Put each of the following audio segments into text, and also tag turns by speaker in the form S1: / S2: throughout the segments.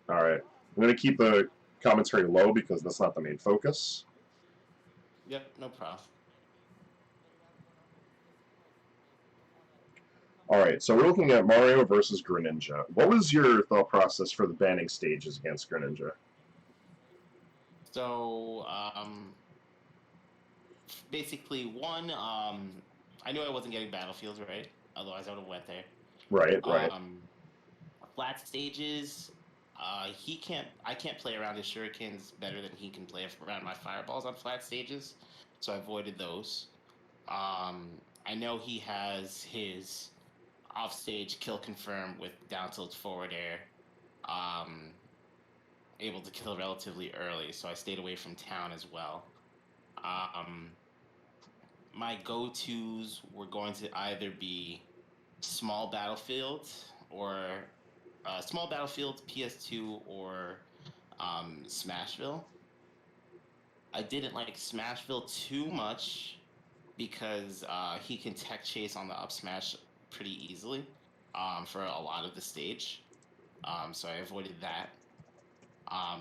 S1: Alright. I'm going to keep the commentary low because that's not the main focus.
S2: Yep, no problem.
S1: Alright, so we're looking at Mario versus Greninja. What was your thought process for the banning stages against Greninja?
S2: So, basically, one, I knew I wasn't getting battlefields, right? Otherwise, I would have went there.
S1: Right.
S2: Flat stages, I can't play around his shurikens better than he can play around my fireballs on flat stages, so I avoided those. I know he has his offstage kill confirm with down tilt forward air, um, able to kill relatively early, so I stayed away from town as well. Um, my go-tos were going to either be small battlefield or small battlefield, PS2, or Smashville. I didn't like Smashville too much because he can tech chase on the up smash pretty easily for a lot of the stage. So I avoided that.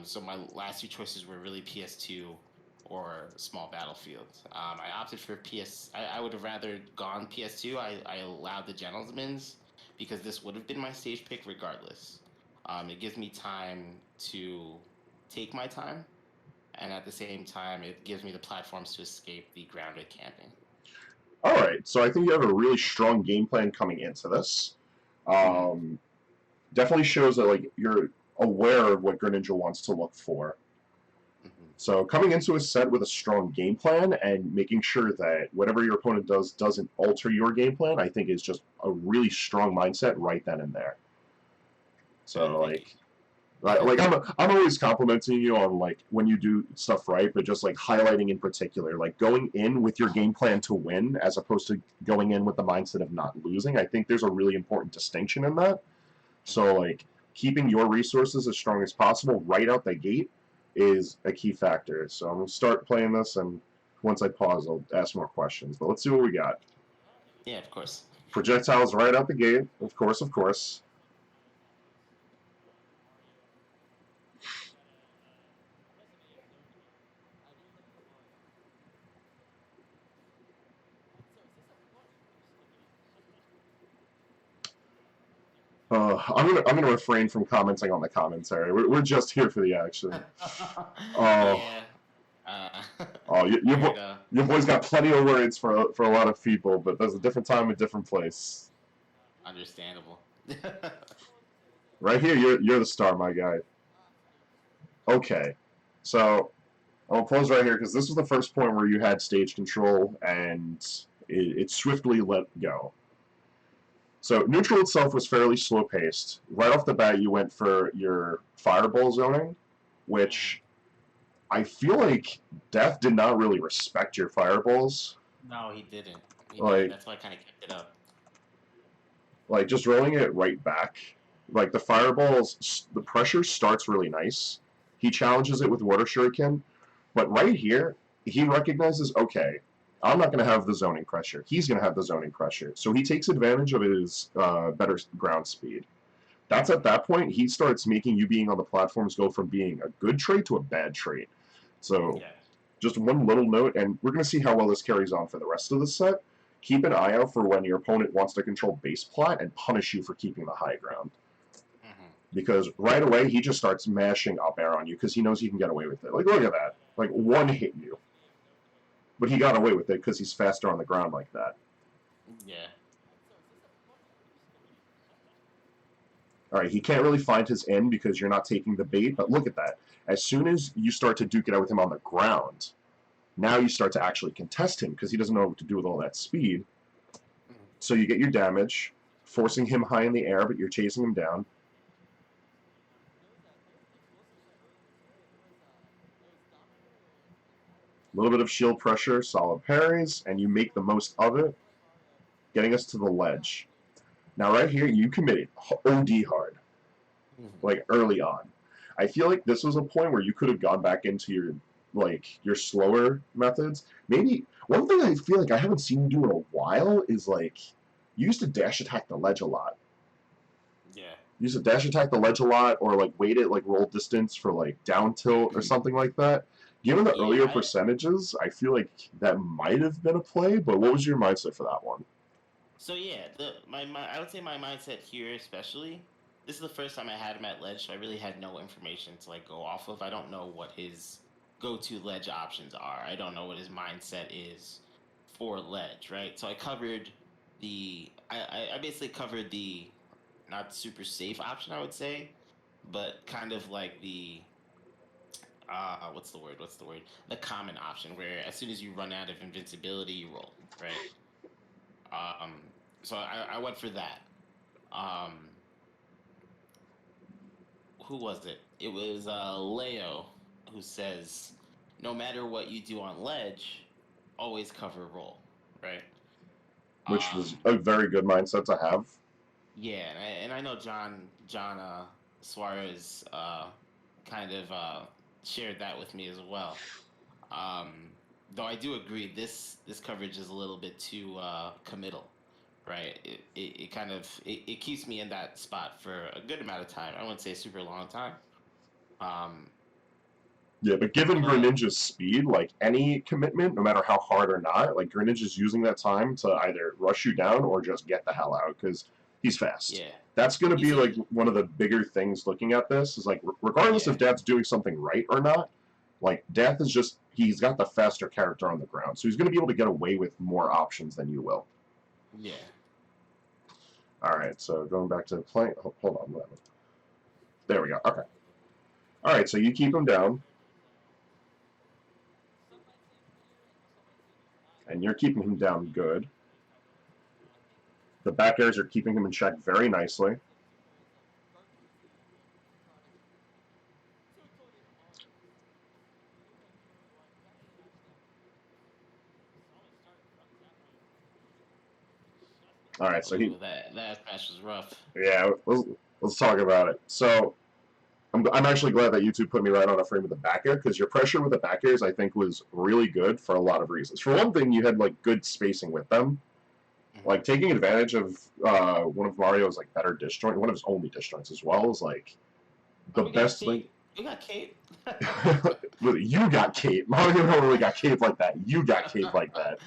S2: So my last two choices were really PS2 or small battlefield. I opted for I would have rather gone PS2. I allowed the gentlemen's because this would have been my stage pick regardless. It gives me time to take my time, and at the same time, it gives me the platforms to escape the grounded camping.
S1: Alright, so I think you have a really strong game plan coming into this. Definitely shows that like you're aware of what Greninja wants to look for. So coming into a set with a strong game plan and making sure that whatever your opponent does doesn't alter your game plan, I think is just a really strong mindset right then and there. So like I'm always complimenting you on like when you do stuff right, but just like highlighting in particular, like going in with your game plan to win as opposed to going in with the mindset of not losing. I think there's a really important distinction in that. So like keeping your resources as strong as possible right out the gate is a key factor. So I'm gonna start playing this, and once I pause, I'll ask more questions. But let's see what we got.
S2: Yeah, of course.
S1: Projectiles right out the gate, of course. I'm gonna refrain from commenting on the commentary. We're just here for the action.
S2: Yeah.
S1: Oh,
S2: Figured,
S1: your boy's got plenty of words for a lot of people, but there's a different time, a different place.
S2: understandable.
S1: Right here, you're the star, my guy. Okay, so I'll pause right here because this was the first point where you had stage control and it swiftly let go. So neutral itself was fairly slow paced. Right off the bat, you went for your fireball zoning, which I feel like Dath did not really respect your fireballs.
S2: No, he didn't.
S1: Like,
S2: That's why I kind of kept it up.
S1: like just rolling it right back. Like the fireballs, the pressure starts really nice. He challenges it with water shuriken, but right here he recognizes, okay, I'm not going to have the zoning pressure. He's going to have the zoning pressure, so he takes advantage of his better ground speed. That's at that point he starts making you being on the platforms go from being a good trait to a bad trait. So
S2: Yeah.
S1: just one little note, and we're going to see how well this carries on for the rest of the set. Keep an eye out for when your opponent wants to control base plot and punish you for keeping the high ground. Because right away he just starts mashing up air on you because he knows he can get away with it. Like, look at that. Like, one hit you. But he got away with it because he's faster on the ground like that.
S2: Yeah.
S1: Alright, he can't really find his end because you're not taking the bait, but look at that. As soon as you start to duke it out with him on the ground, now you start to actually contest him because he doesn't know what to do with all that speed. So you get your damage, forcing him high in the air, but you're chasing him down. A little bit of shield pressure, solid parries, and you make the most of it, getting us to the ledge. Now right here, you committed OD hard, like early on. I feel like this was a point where you could have gone back into your slower methods. Maybe one thing I feel like I haven't seen you do in a while is like you used to dash attack the ledge a lot.
S2: Yeah.
S1: use a dash attack the ledge a lot, or like wait it like roll distance for like down tilt or something like that. Given the earlier percentages, I feel like that might have been a play. But what was your mindset for that one?
S2: So yeah, I would say my mindset here, especially, this is the first time I had him at ledge, so I really had no information to like go off of. I don't know what his go-to ledge options are. I don't know what his mindset is for ledge, right? So I covered I basically covered the not super safe option, I would say, but kind of like the what's the word? What's the word? The common option, where as soon as you run out of invincibility, you roll, right? Um, so I went for that. Um, who was it? It was Leo who says, no matter what you do on ledge, always cover roll, right?
S1: Which was a very good mindset to have.
S2: Yeah, and I know John Suarez kind of shared that with me as well. Um, though I do agree, this coverage is a little bit too committal, right? It kind of it keeps me in that spot for a good amount of time. I wouldn't say a super long time. Um,
S1: Yeah, but given
S2: but
S1: Greninja's speed, like any commitment, no matter how hard or not, like Greninja's using that time to either rush you down or just get the hell out because he's fast.
S2: yeah,
S1: That's going to
S2: he's
S1: be like
S2: a
S1: one of the bigger things looking at this is like regardless
S2: yeah
S1: if Dad's doing something right or not, like Dath is just he's got the faster character on the ground, so he's going to be able to get away with more options than you will.
S2: yeah.
S1: All right, so going back to playing. Hold on, there we go. Okay. All right, so you keep him down, and you're keeping him down good. The back airs are keeping him in check very nicely. All right, so
S2: Ooh, that match was rough.
S1: yeah, let's talk about it. So I'm actually glad that you two put me right on a frame with the back air because your pressure with the back airs I think was really good for a lot of reasons. For one thing, you had like good spacing with them, like taking advantage of one of Mario's like better dish joint, one of his only dish joints as well is like the best thing.
S2: We got Kate.
S1: You got Kate. Mario never really got Kate like that. You got Kate like that.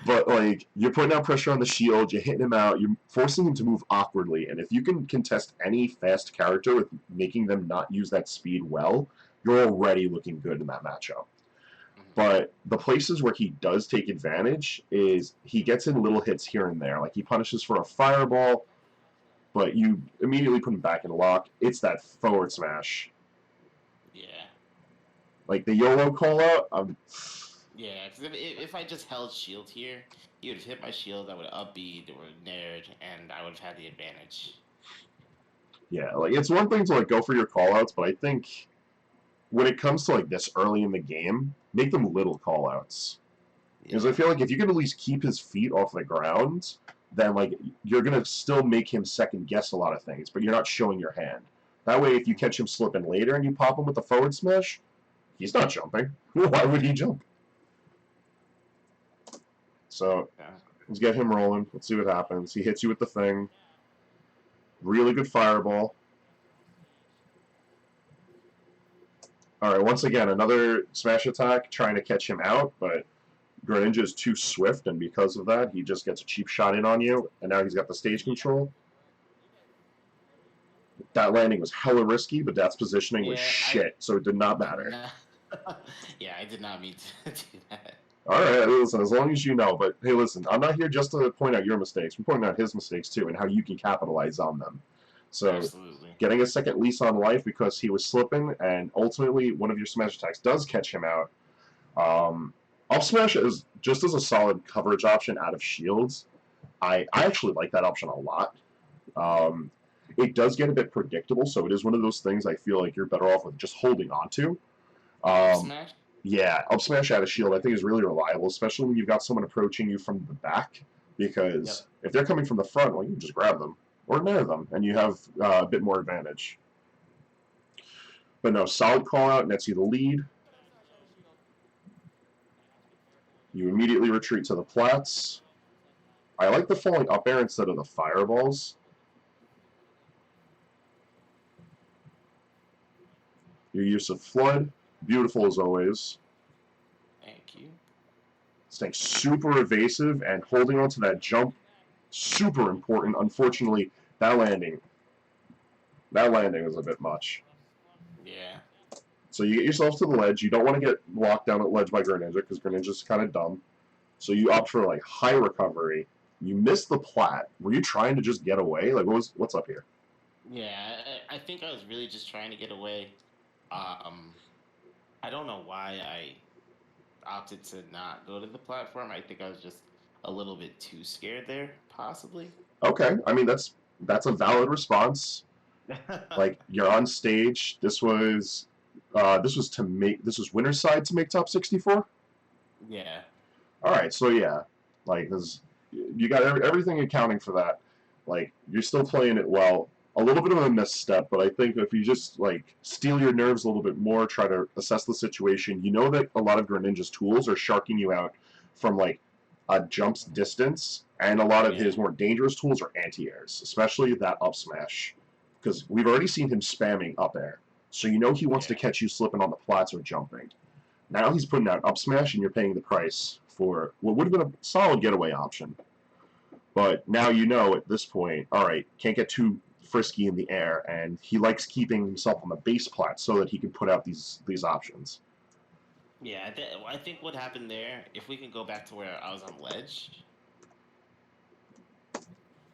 S1: But like you're putting out pressure on the shield, you're hitting him out, you're forcing him to move awkwardly, and if you can contest any fast character with making them not use that speed well, you're already looking good in that matchup. But the places where he does take advantage is he gets in little hits here and there. Like he punishes for a fireball, but you immediately put him back in lock. It's that forward smash.
S2: Yeah.
S1: Like the YOLO call out,
S2: Yeah, because if I just held shield here, he would have hit my shield, I would have upbeat or nared, and I would have had the advantage.
S1: yeah, like it's one thing to like go for your callouts, but I think when it comes to like this early in the game, make them little callouts. Because I feel like if you can at least keep his feet off the ground, then like you're gonna still make him second guess a lot of things, but you're not showing your hand. That way, if you catch him slipping later and you pop him with the forward smash, he's not jumping. Why would he jump? So let's get him rolling. Let's see what happens. He hits you with the thing. Really good fireball. All right, once again, another smash attack trying to catch him out, but Greninja is too swift, and because of that, he just gets a cheap shot in on you, and now he's got the stage control. That landing was hella risky, but Dath's positioning was shit, so it did not matter.
S2: Yeah, I did not mean to do that.
S1: All right, listen, as long as you know. But hey, listen, I'm not here just to point out your mistakes. We're pointing out his mistakes too, and how you can capitalize on them. So,
S2: absolutely,
S1: getting a second lease on life because he was slipping, and ultimately one of your smash attacks does catch him out. Up smash is just as a solid coverage option out of shields. I actually like that option a lot. It does get a bit predictable, so it is one of those things I feel like you're better off with just holding on to.
S2: smash.
S1: Yeah, up smash out of shield I think is really reliable, especially when you've got someone approaching you from the back. Because if they're coming from the front, well, you can just grab them or nair them, and you have a bit more advantage. But no, solid call out nets you the lead. You immediately retreat to the plats. I like the falling up air instead of the fireballs. Your use of Flood, beautiful as always.
S2: Thank you.
S1: Staying super evasive and holding on to that jump, super important. Unfortunately, that landing was a bit much.
S2: Yeah.
S1: So you get yourself to the ledge. You don't want to get locked down at ledge by Greninja because Greninja's kind of dumb. So you opt for like high recovery. You miss the plat. Were you trying to just get away? Like what's up here?
S2: Yeah, I think I was really just trying to get away. I don't know why I opted to not go to the platform. I think I was just a little bit too scared there, possibly.
S1: Okay, I mean that's a valid response. Like you're on stage. This was winner's side to make top 64.
S2: Yeah.
S1: All right, so yeah, like you got everything accounting for that. Like you're still playing it well. A little bit of a misstep, but I think if you just like steel your nerves a little bit more, try to assess the situation, you know that a lot of Greninja's tools are sharking you out from like a jump's distance, and a lot of his more dangerous tools are anti-airs, especially that up smash, because we've already seen him spamming up air, so you know he wants to catch you slipping on the plats or jumping. Now he's putting out up smash, and you're paying the price for what would have been a solid getaway option. But now you know at this point, all right, can't get too frisky in the air, and he likes keeping himself on the base plat so that he can put out these options.
S2: Yeah, I think what happened there, if we can go back to where I was on ledge.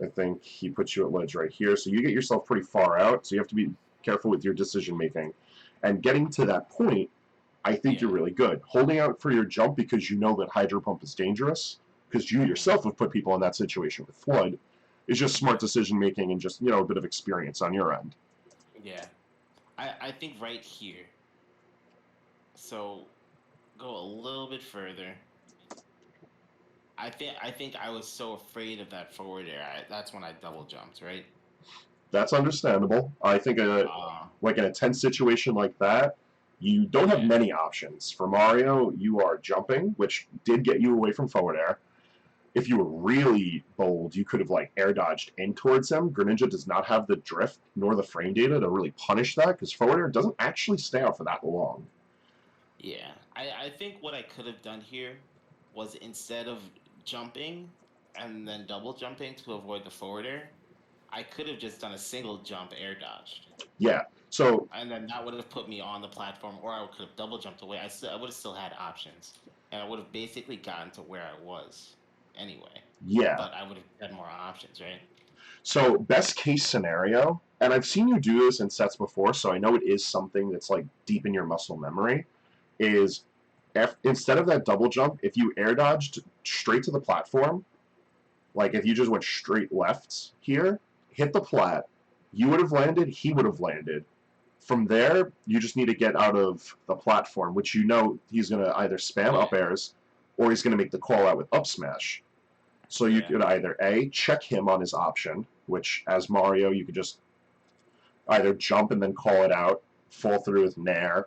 S1: I think he puts you at ledge right here, so you get yourself pretty far out, so you have to be careful with your decision making. And getting to that point, I think you're really good. Holding out for your jump because you know that Hydro Pump is dangerous, because you yourself have put people in that situation with Flood, is just smart decision making and just, a bit of experience on your end.
S2: Yeah. I think right here. So go a little bit further. I think I was so afraid of that forward air. That's when I double jumped, right?
S1: That's understandable. I think like in a tense situation like that, you don't have many options. For Mario, you are jumping, which did get you away from forward air. If you were really bold, you could have like air dodged in towards him. Greninja does not have the drift nor the frame data to really punish that because forward air doesn't actually stay out for that long.
S2: Yeah, I think what I could have done here was instead of jumping and then double jumping to avoid the forward air, I could have just done a single jump air dodged.
S1: Yeah, so...
S2: And then that would have put me on the platform, or I could have double jumped away. I would have still had options. And I would have basically gotten to where I was anyway.
S1: Yeah.
S2: But I would have had more options, right?
S1: So, best case scenario, and I've seen you do this in sets before, so I know it is something that's like deep in your muscle memory, is instead of that double jump, if you air dodged straight to the platform, like if you just went straight left here, hit the plat, you would have landed, he would have landed. From there, you just need to get out of the platform, which you know he's going to either spam up airs or he's going to make the call out with up smash. So you could either A, check him on his option, which as Mario, you could just either jump and then call it out, fall through with Nair,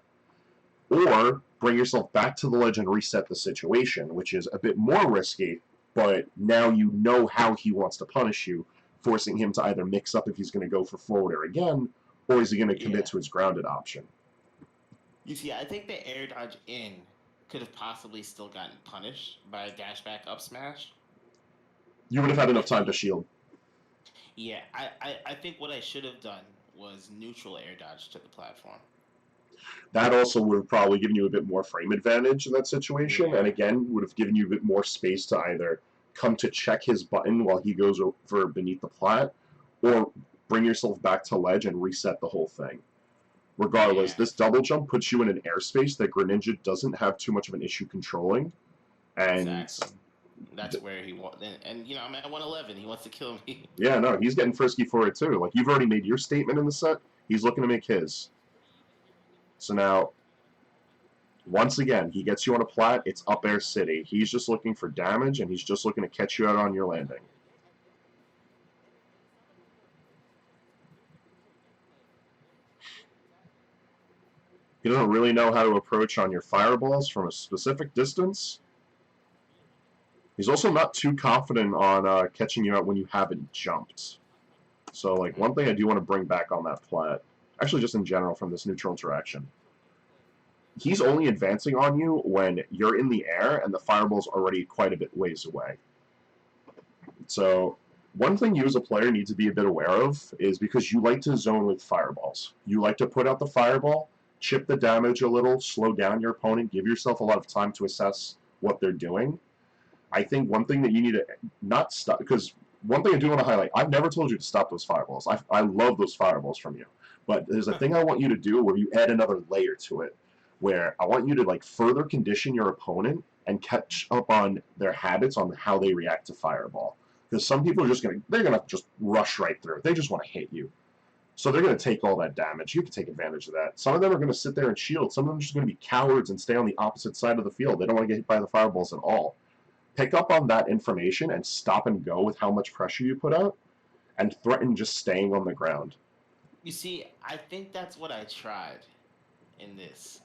S1: or bring yourself back to the ledge and reset the situation, which is a bit more risky, but now you know how he wants to punish you, forcing him to either mix up if he's going to go for forward air again, or is he going to commit to his grounded option?
S2: You see, I think the air dodge in could have possibly still gotten punished by a dash back up smash.
S1: You would have had enough time to shield.
S2: Yeah, I think what I should have done was neutral air dodge to the platform.
S1: That also would have probably given you a bit more frame advantage in that situation, and again, would have given you a bit more space to either come to check his button while he goes over beneath the plat, or bring yourself back to ledge and reset the whole thing. Regardless, this double jump puts you in an airspace that Greninja doesn't have too much of an issue controlling, and
S2: exactly. That's where he wants, and I'm at 111. He wants to kill me.
S1: Yeah, no, he's getting frisky for it too. Like you've already made your statement in the set, he's looking to make his. So now, once again, he gets you on a plat. It's up air city. He's just looking for damage, and he's just looking to catch you out on your landing. He doesn't really know how to approach on your fireballs from a specific distance. He's also not too confident on catching you out when you haven't jumped. So, like, one thing I do want to bring back on that plat, actually just in general from this neutral interaction, he's only advancing on you when you're in the air and the fireball's already quite a bit ways away. So one thing you as a player need to be a bit aware of is because you like to zone with fireballs. You like to put out the fireball, chip the damage a little, slow down your opponent, give yourself a lot of time to assess what they're doing. I think one thing that you need to not stop, because one thing I do want to highlight, I've never told you to stop those fireballs. I love those fireballs from you. But there's a thing I want you to do where you add another layer to it, where I want you to like further condition your opponent and catch up on their habits on how they react to fireball. Because some people are just they're gonna just rush right through. They just want to hit you. So they're gonna take all that damage. You can take advantage of that. Some of them are gonna sit there and shield. Some of them are just gonna be cowards and stay on the opposite side of the field. They don't want to get hit by the fireballs at all. Pick up on that information and stop and go with how much pressure you put out, and threaten just staying on the ground.
S2: You see, I think that's what I tried in this,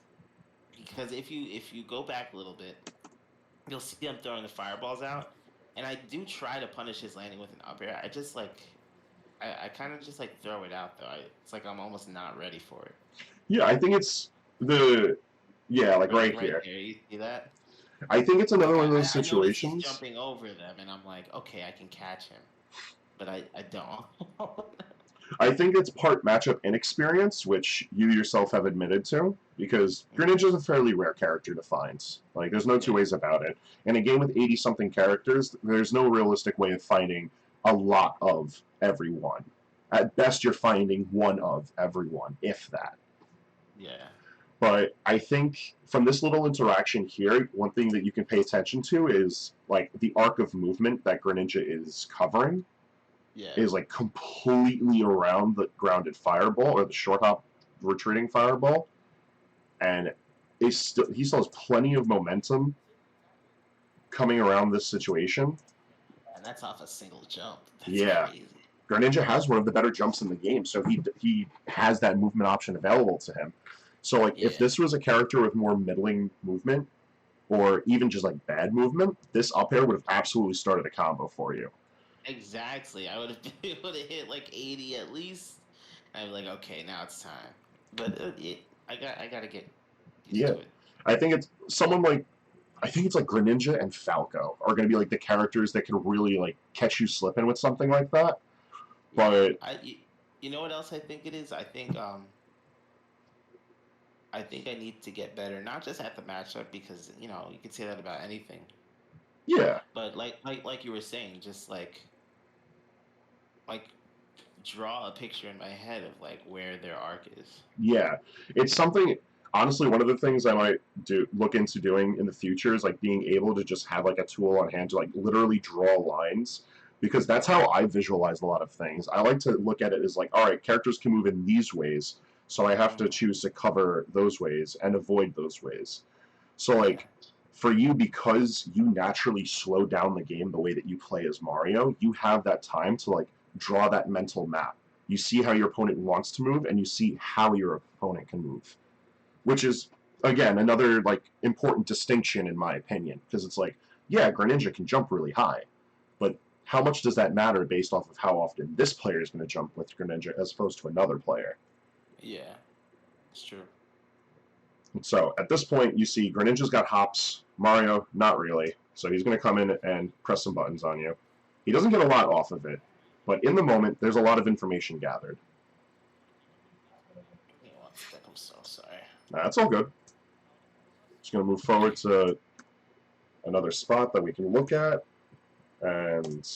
S2: because if you go back a little bit, you'll see him throwing the fireballs out, and I do try to punish his landing with an up air. I just like, I kind of just like throw it out though. It's like I'm almost not ready for it.
S1: Yeah, I think it's like right here.
S2: You see that?
S1: I think it's another one of those
S2: I
S1: situations.
S2: He's jumping over them, and I'm like, okay, I can catch him, but I don't.
S1: I think it's part matchup inexperience, which you yourself have admitted to, because Greninja is a fairly rare character to find. Like, there's no two ways about it. In a game with 80-something characters, there's no realistic way of finding a lot of everyone. At best, you're finding one of everyone, if that.
S2: Yeah.
S1: But I think from this little interaction here, one thing that you can pay attention to is, like, the arc of movement that Greninja is covering.
S2: Yeah.
S1: Is like completely around the grounded fireball or the short hop retreating fireball, and he still has plenty of momentum coming around this situation.
S2: And that's off a single jump. That's
S1: yeah, crazy. Greninja has one of the better jumps in the game, so he has that movement option available to him. So like if this was a character with more middling movement, or even just like bad movement, this up air would have absolutely started a combo for you.
S2: Exactly. I would have been able to hit like 80 at least. I'd be like, okay, now it's time. But I got to get used to it.
S1: I think it's someone like, I think it's like Greninja and Falco are going to be like the characters that can really like catch you slipping with something like that. But
S2: you know what else I think it is? I think I need to get better, not just at the matchup, because you can say that about anything.
S1: Yeah.
S2: But like you were saying, just like draw a picture in my head of like where their arc is.
S1: Yeah, it's something. Honestly, one of the things I might look into doing in the future is like being able to just have like a tool on hand to like literally draw lines, because that's how I visualize a lot of things. I like to look at it as like, all right, characters can move in these ways, so I have to choose to cover those ways and avoid those ways. So like for you, because you naturally slow down the game the way that you play as Mario, you have that time to like draw that mental map. You see how your opponent wants to move, and you see how your opponent can move, which is again another like important distinction in my opinion, because it's like, yeah, Greninja can jump really high, but how much does that matter based off of how often this player is going to jump with Greninja as opposed to another player?
S2: Yeah, it's true.
S1: So at this point, you see Greninja's got hops, Mario not really, so he's going to come in and press some buttons on you. He doesn't get a lot off of it, but in the moment, there's a lot of information gathered.
S2: I'm so sorry.
S1: That's all good. Just going to move forward to another spot that we can look at, and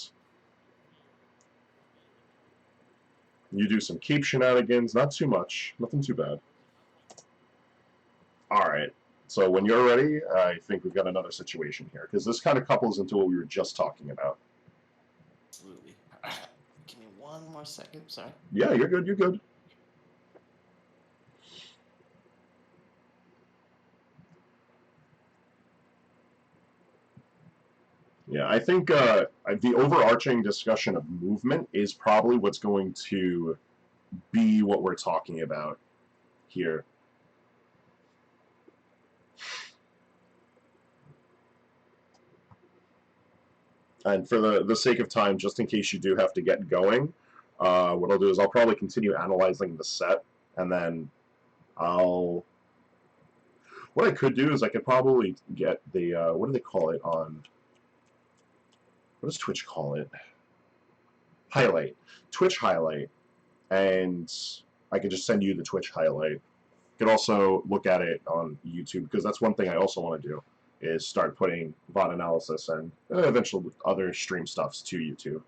S1: you do some keep shenanigans, not too much, nothing too bad. Alright, so when you're ready, I think we've got another situation here, because this kind of couples into what we were just talking about.
S2: Absolutely. Give me one more second, sorry.
S1: Yeah, you're good, you're good. Yeah, I think the overarching discussion of movement is probably what's going to be what we're talking about here. And for the sake of time, just in case you do have to get going, what I'll do is I'll probably continue analyzing the set, and then I'll... What I could do is I could probably get the, what do they call it on, what does Twitch call it? Highlight. Twitch highlight. And I could just send you the Twitch highlight. You could also look at it on YouTube, because that's one thing I also want to do, is start putting VOD analysis and eventually other stream stuffs to YouTube.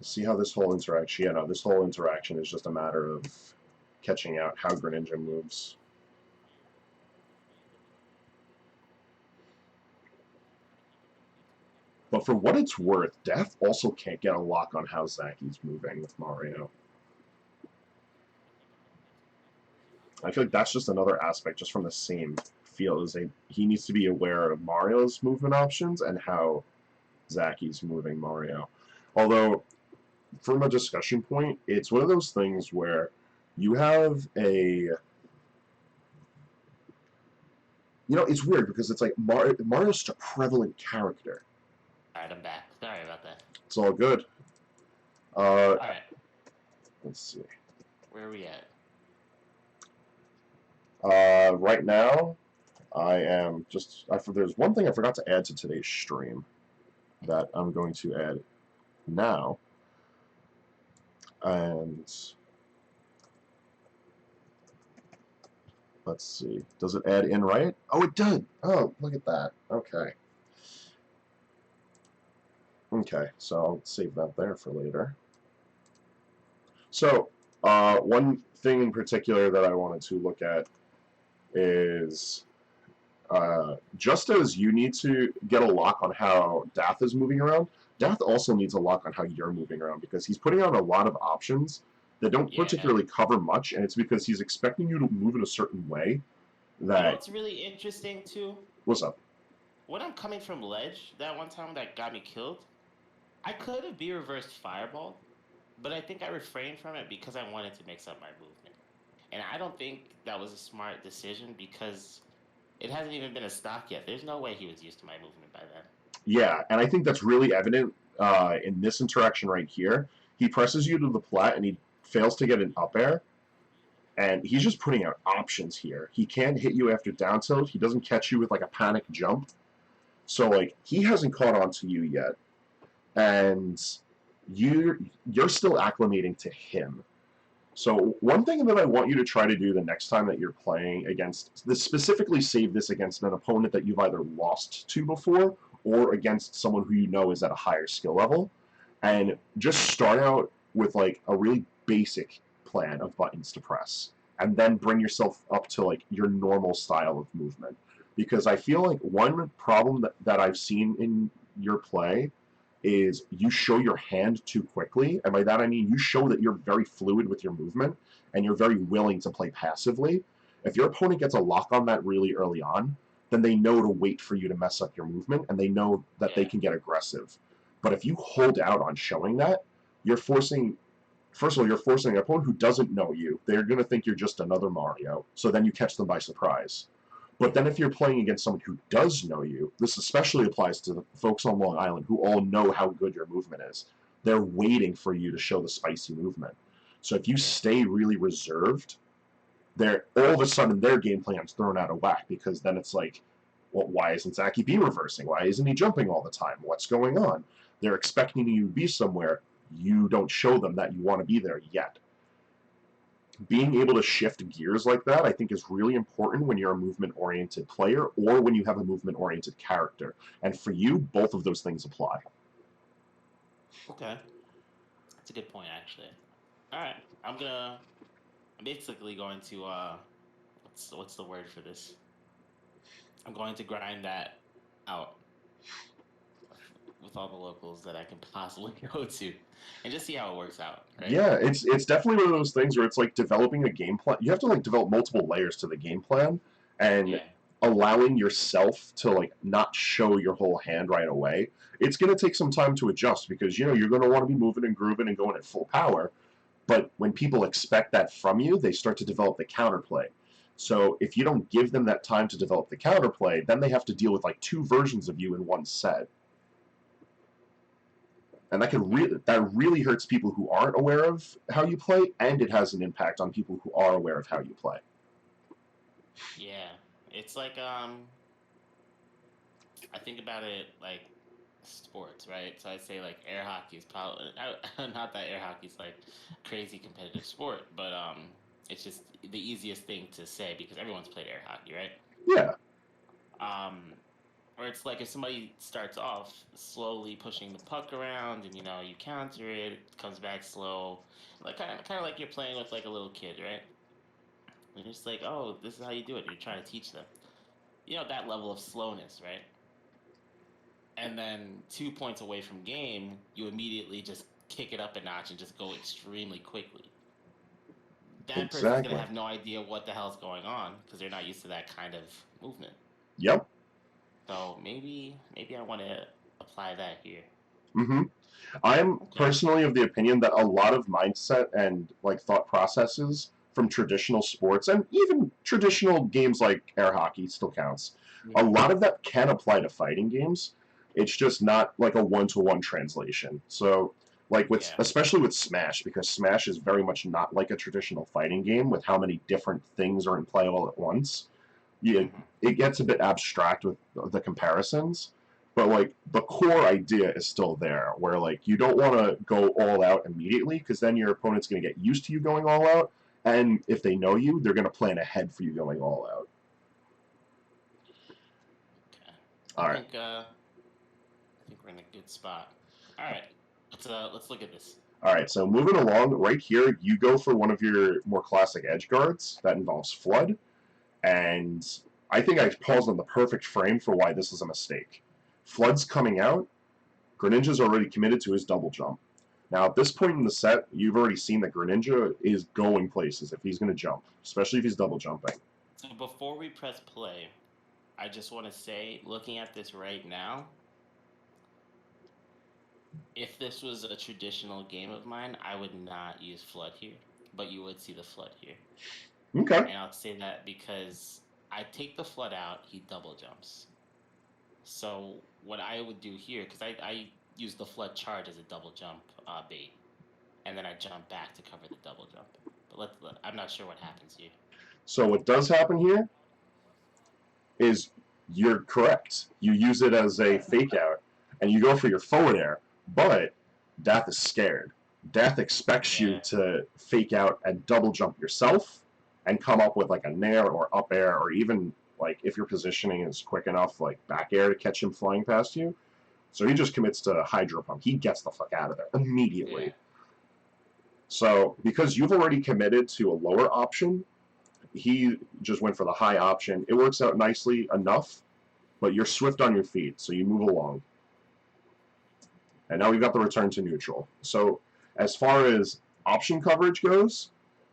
S1: See how this whole interaction, yeah, no, this whole interaction is just a matter of catching out how Greninja moves. But for what it's worth, Dath also can't get a lock on how Zaki's moving with Mario. I feel like that's just another aspect, just from the same field, is he needs to be aware of Mario's movement options and how Zaki's moving Mario. Although, from a discussion point, it's one of those things where you have a... You know, it's weird, because it's like Mario's such a prevalent character.
S2: Alright, I'm back. Sorry about that.
S1: It's all good.
S2: Alright.
S1: Let's see.
S2: Where are we at?
S1: Right now, I am just... there's one thing I forgot to add to today's stream that I'm going to add now. And... let's see. Does it add in right? Oh, it did! Oh, look at that. Okay. Okay, so I'll save that there for later. So, one thing in particular that I wanted to look at is, just as you need to get a lock on how Dath is moving around, Dath also needs a lock on how you're moving around, because he's putting out a lot of options that don't particularly cover much, and it's because he's expecting you to move in a certain way that...
S2: You know what's really interesting, too?
S1: What's up?
S2: When I'm coming from ledge, that one time that got me killed, I could have reversed Fireball, but I think I refrained from it because I wanted to mix up my movement. And I don't think that was a smart decision, because it hasn't even been a stock yet. There's no way he was used to my movement by then.
S1: Yeah, and I think that's really evident in this interaction right here. He presses you to the plat, and he fails to get an up air, and he's just putting out options here. He can't hit you after down tilt. He doesn't catch you with like a panic jump. So like, he hasn't caught on to you yet, and you're still acclimating to him. So one thing that I want you to try to do the next time that you're playing against this, specifically save this against an opponent that you've either lost to before or against someone who you know is at a higher skill level, and just start out with like a really basic plan of buttons to press, and then bring yourself up to like your normal style of movement. Because I feel like one problem that I've seen in your play is you show your hand too quickly, and by that I mean you show that you're very fluid with your movement, and you're very willing to play passively. If your opponent gets a lock on that really early on, then they know to wait for you to mess up your movement, and they know that they can get aggressive. But if you hold out on showing that, you're forcing... First of all, you're forcing an opponent who doesn't know you. They're going to think you're just another Mario, so then you catch them by surprise. But then if you're playing against someone who does know you, this especially applies to the folks on Long Island who all know how good your movement is. They're waiting for you to show the spicy movement. So if you stay really reserved, all of a sudden their game plan's thrown out of whack, because then it's like, well, why isn't Zaki B reversing? Why isn't he jumping all the time? What's going on? They're expecting you to be somewhere. You don't show them that you want to be there yet. Being able to shift gears like that, I think, is really important when you're a movement-oriented player or when you have a movement-oriented character. And for you, both of those things apply.
S2: Okay. That's a good point, actually. Alright, I'm basically going to, what's the word for this? I'm going to grind that out with all the locals that I can possibly go to, and just see how it works out. Right?
S1: Yeah, it's definitely one of those things where it's like developing a game plan. You have to like develop multiple layers to the game plan, and allowing yourself to like not show your whole hand right away. It's going to take some time to adjust, because you're going to want to be moving and grooving and going at full power. But when people expect that from you, they start to develop the counterplay. So if you don't give them that time to develop the counterplay, then they have to deal with like two versions of you in one set. And that really hurts people who aren't aware of how you play, and it has an impact on people who are aware of how you play.
S2: Yeah, it's like I think about it like sports, right? So I'd say like air hockey is probably not that air hockey is like crazy competitive sport, but it's just the easiest thing to say because everyone's played air hockey, right?
S1: Yeah,
S2: Um, or it's like if somebody starts off slowly pushing the puck around and you counter it, it comes back slow, like kind of like you're playing with like a little kid, right? And you're just like, oh, this is how you do it. You're trying to teach them, that level of slowness, right? And then 2 points away from game, you immediately just kick it up a notch and just go extremely quickly. That person's gonna
S1: exactly.
S2: have no idea what the hell's going on because they're not used to that kind of movement.
S1: Yep.
S2: So maybe I want to apply that here.
S1: hmm I'm
S2: Okay.
S1: personally of the opinion that a lot of mindset and like thought processes from traditional sports and even traditional games like air hockey still counts. A
S2: Hmm.
S1: lot of that can apply to fighting games. It's just not like a one-to-one translation. So like with
S2: Yeah.
S1: especially with Smash, because Smash is very much not like a traditional fighting game with how many different things are in play all at once. Yeah,
S2: Hmm.
S1: it gets a bit abstract with the comparisons, but like the core idea is still there, where like you don't want to go all out immediately because then your opponent's going to get used to you going all out, and if they know you, they're going to plan ahead for you going all out.
S2: Okay. I
S1: All right,
S2: think uh I think we're in a good spot. All right. Let's look at this.
S1: all right. So moving along, right here, you go for one of your more classic edge guards that involves Flood, and I think I paused on the perfect frame for why this is a mistake. Flood's coming out. Greninja's already committed to his double jump. Now, at this point in the set, you've already seen that Greninja is going places if he's going to jump, especially if he's double jumping.
S2: So before we press play, I just want to say, looking at this right now, if this was a traditional game of mine, I would not use Flood here, but you would see the Flood here.
S1: Okay.
S2: And I'll say that because I take the Flood out, he double jumps. So what I would do here, because I use the Flood charge as a double jump bait, and then I jump back to cover the double jump. But I'm not sure what happens here.
S1: So what does happen here is you're correct. You use it as a fake out, and you go for your forward air, but Dath is scared. Dath expects you
S2: Yeah,
S1: to fake out and double jump yourself and come up with like a nair or up air, or even like if your positioning is quick enough, like back air to catch him flying past you. So he just commits to Hydro Pump. He gets the fuck out of there
S2: yeah,
S1: immediately. So because you've already committed to a lower option, he just went for the high option. It works out nicely enough, but you're swift on your feet, so you move along. And now we've got the return to neutral. So as far as option coverage goes,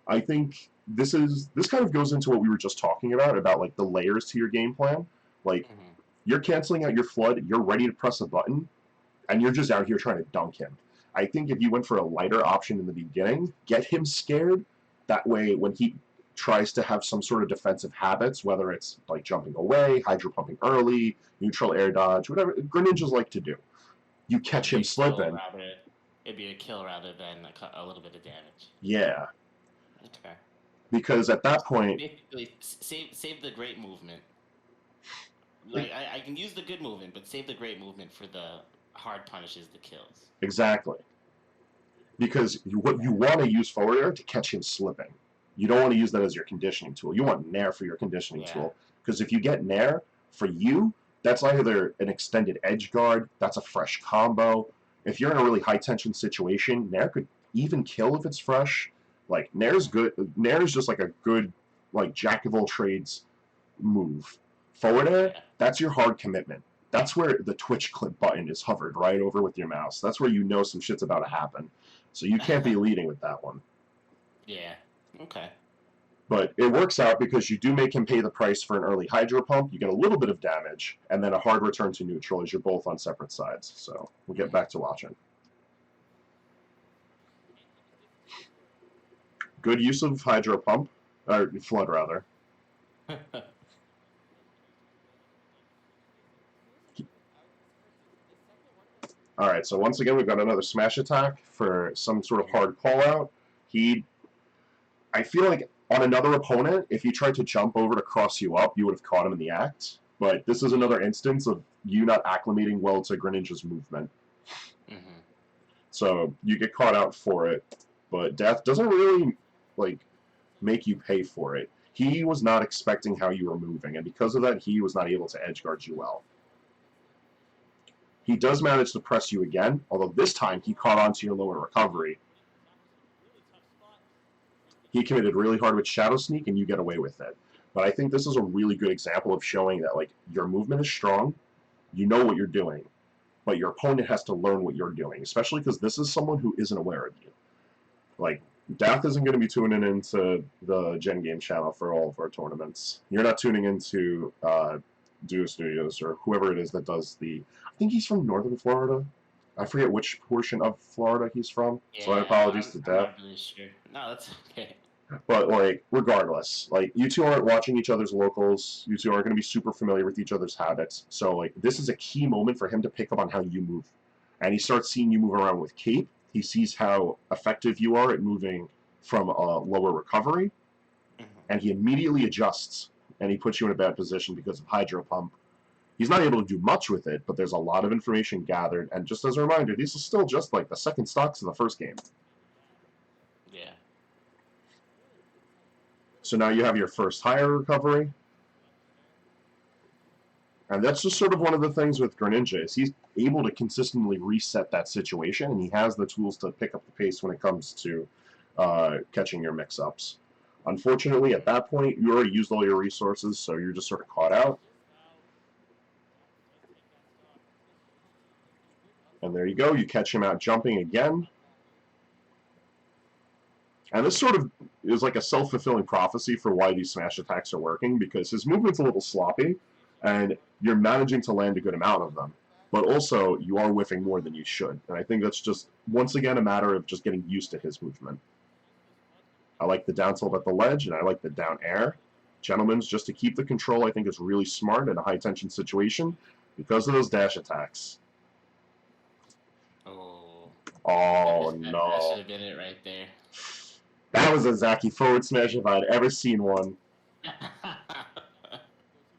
S1: I think this kind of goes into what we were just talking about like the layers to your game plan. Like
S2: hmm,
S1: you're canceling out your flood, you're ready to press a button, and you're just out here trying to dunk him. I think if you went for a lighter option in the beginning, get him scared. That way, when he tries to have some sort of defensive habits, whether it's like jumping away, hydro pumping early, neutral air dodge, whatever Greninjas like to do, you
S2: it'd
S1: catch
S2: be
S1: him
S2: a kill
S1: slipping.
S2: rather. It'd be a kill rather than a little bit of damage.
S1: Yeah,
S2: Okay.
S1: because at that point,
S2: Basically, save the great movement. Like I can use the good movement, but save the great movement for the hard punishes, the kills.
S1: exactly. Because what you want to use forward air to catch him slipping. You don't want to use that as your conditioning tool. You want Nair for your conditioning
S2: Yeah.
S1: tool. Because if you get Nair, for you, that's either an extended edge guard, that's a fresh combo. If you're in a really high tension situation, Nair could even kill if it's fresh. Like Nair's
S2: Hmm.
S1: good. Nair's just like a good like jack of all trades move. Forward air,
S2: Yeah.
S1: that's your hard commitment. That's where the Twitch clip button is hovered right over with your mouse. That's where you know some shit's about to happen. So you can't be leading with that one.
S2: Yeah. Okay.
S1: But it works out because you do make him pay the price for an early hydro pump. You get a little bit of damage, and then a hard return to neutral as you're both on separate sides. So we'll get back to watching. Good use of hydro pump, or flood rather.
S2: Hmm.
S1: All right, so once again we've got another smash attack for some sort of hard call out. He, I feel like On another opponent, if he tried to jump over to cross you up, you would have caught him in the act. But this is another instance of you not acclimating well to Greninja's movement.
S2: Mm-hmm.
S1: So you get caught out for it. But Dath doesn't really like make you pay for it. He was not expecting how you were moving, and because of that, he was not able to edge guard you well. He does manage to press you again, although this time he caught onto your lower recovery. He committed really hard with Shadow Sneak, and you get away with it. But I think this is a really good example of showing that like your movement is strong, you know what you're doing, but your opponent has to learn what you're doing, especially because this is someone who isn't aware of you. Like, Dath isn't going to be tuning into the Gen Game channel for all of our tournaments. You're not tuning into Duo Studios or whoever it is that does the... I think he's from Northern Florida. I forget which portion of Florida he's from,
S2: Yeah,
S1: so I apologize to
S2: I'm
S1: Dath.
S2: not really sure. No, that's okay.
S1: But, like, regardless, like, you two aren't watching each other's locals. You two aren't going to be super familiar with each other's habits. So, like, this is a key moment for him to pick up on how you move. And he starts seeing you move around with Cape. He sees how effective you are at moving from a lower recovery.
S2: Mm-hmm.
S1: And he immediately adjusts. And he puts you in a bad position because of Hydro Pump. He's not able to do much with it, but there's a lot of information gathered. And just as a reminder, these are still just, like, the second stocks in the first game.
S2: Yeah.
S1: So now you have your first higher recovery. And that's just sort of one of the things with Greninja, is he's able to consistently reset that situation, and he has the tools to pick up the pace when it comes to catching your mix-ups. Unfortunately, at that point, you already used all your resources, so you're just sort of caught out. And there you go, you catch him out jumping again. And this sort of is like a self-fulfilling prophecy for why these smash attacks are working, because his movement's a little sloppy, and you're managing to land a good amount of them. But also, you are whiffing more than you should. And I think that's just, once again, a matter of just getting used to his movement. I like the down tilt at the ledge, and I like the down air. Gentlemen's, just to keep the control, I think is really smart in a high-tension situation because of those dash attacks. Oh, no.
S2: That should have been it right there.
S1: That was a Zaki forward smash if I'd ever seen one.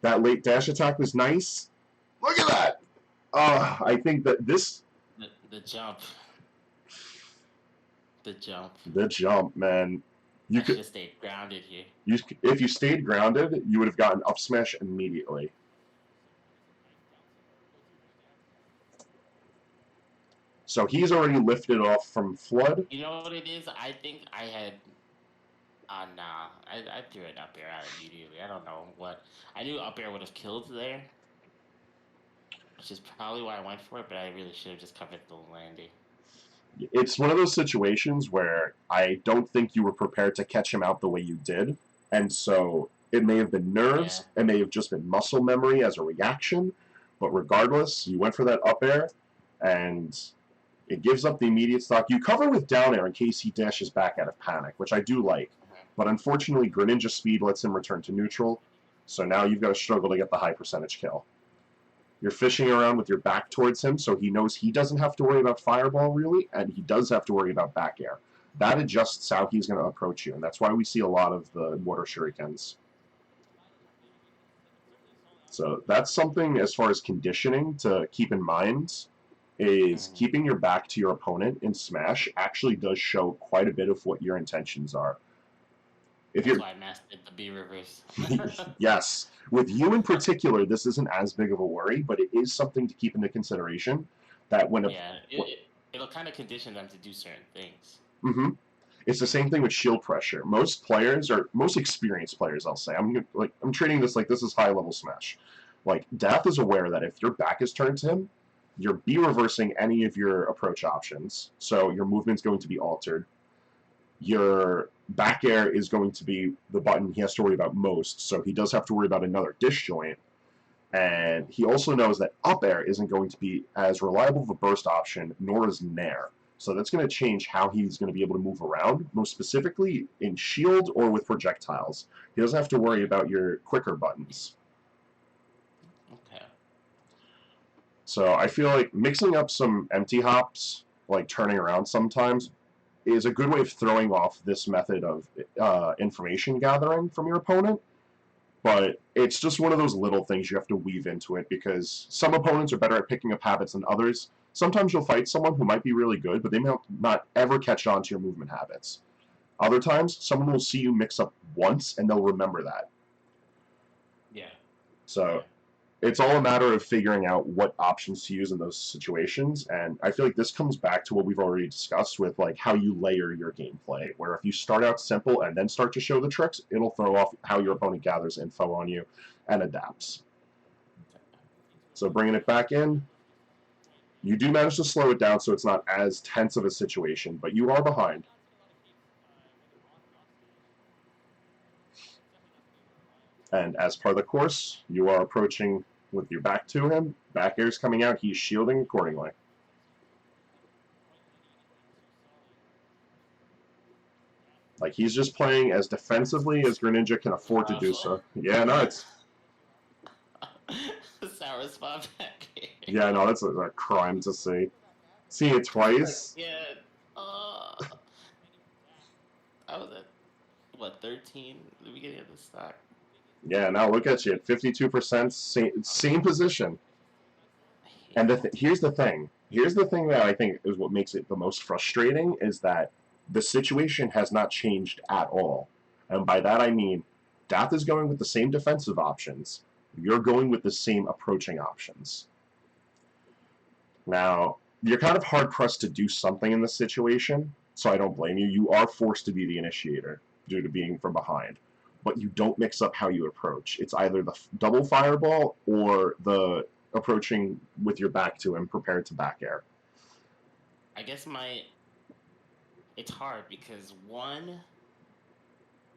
S1: That late dash attack was nice. Look at that! I think that this...
S2: The jump. The jump.
S1: The jump, man. You could
S2: have stayed grounded here.
S1: If you stayed grounded, you would have gotten up smash immediately. So he's already lifted off from Flood.
S2: You know what it is? I think I had... nah. I threw an up air out immediately. I don't know what... I knew up air would have killed there. Which is probably why I went for it, but I really should have just covered the landing.
S1: It's one of those situations where I don't think you were prepared to catch him out the way you did. And so it may have been nerves. Yeah. It may have just been muscle memory as a reaction. But regardless, you went for that up air, and it gives up the immediate stock. You cover with down air in case he dashes back out of panic, which I do like. But unfortunately, Greninja speed lets him return to neutral. So now you've got to struggle to get the high percentage kill. You're fishing around with your back towards him, so he knows he doesn't have to worry about Fireball, really, and he does have to worry about back air. That adjusts how he's going to approach you, and that's why we see a lot of the Water Shurikens. So that's something, as far as conditioning, to keep in mind, is keeping your back to your opponent in Smash actually does show quite a bit of what your intentions are.
S2: That's why I mastered the B reverse.
S1: Yes. With you in particular, this isn't as big of a worry, but it is something to keep into consideration. That when
S2: it'll kind of condition them to do certain things.
S1: Mm-hmm. It's the same thing with shield pressure. Most players, or most experienced players, I'll say, I'm treating this like this is high-level Smash. Like, Dath is aware that if your back is turned to him, you're B-reversing any of your approach options, so your movement's going to be altered. Your back air is going to be the button he has to worry about most, so he does have to worry about another disjoint. And he also knows that up air isn't going to be as reliable of a burst option, nor is nair. So that's going to change how he's going to be able to move around, most specifically in shield or with projectiles. He doesn't have to worry about your quicker buttons.
S2: Okay.
S1: So I feel like mixing up some empty hops, like turning around sometimes, is a good way of throwing off this method of information gathering from your opponent. But it's just one of those little things you have to weave into it, because some opponents are better at picking up habits than others. Sometimes you'll fight someone who might be really good, but they may not ever catch on to your movement habits. Other times, someone will see you mix up once, and they'll remember that.
S2: Yeah.
S1: So it's all a matter of figuring out what options to use in those situations, and I feel like this comes back to what we've already discussed with like how you layer your gameplay, where if you start out simple and then start to show the tricks, it'll throw off how your opponent gathers info on you and adapts. So bringing it back in, you do manage to slow it down so it's not as tense of a situation, but you are behind. And as part of the course, you are approaching with your back to him. Back air's coming out. He's shielding accordingly. Like, he's just playing as defensively as Greninja can afford to do so. Yeah, no, it's...
S2: Sour spot back here.
S1: Yeah, no, that's a crime to see. Seeing it twice.
S2: Yeah. I was at, what, 13 at the beginning of the stock?
S1: Yeah, now look at you at 52%, same position. And here's the thing. Here's the thing that I think is what makes it the most frustrating, is that the situation has not changed at all. And by that I mean, Dath is going with the same defensive options. You're going with the same approaching options. Now, you're kind of hard-pressed to do something in this situation, so I don't blame you. You are forced to be the initiator due to being from behind. But you don't mix up how you approach. It's either the double fireball or the approaching with your back to him, prepared to back air.
S2: I guess it's hard because, one,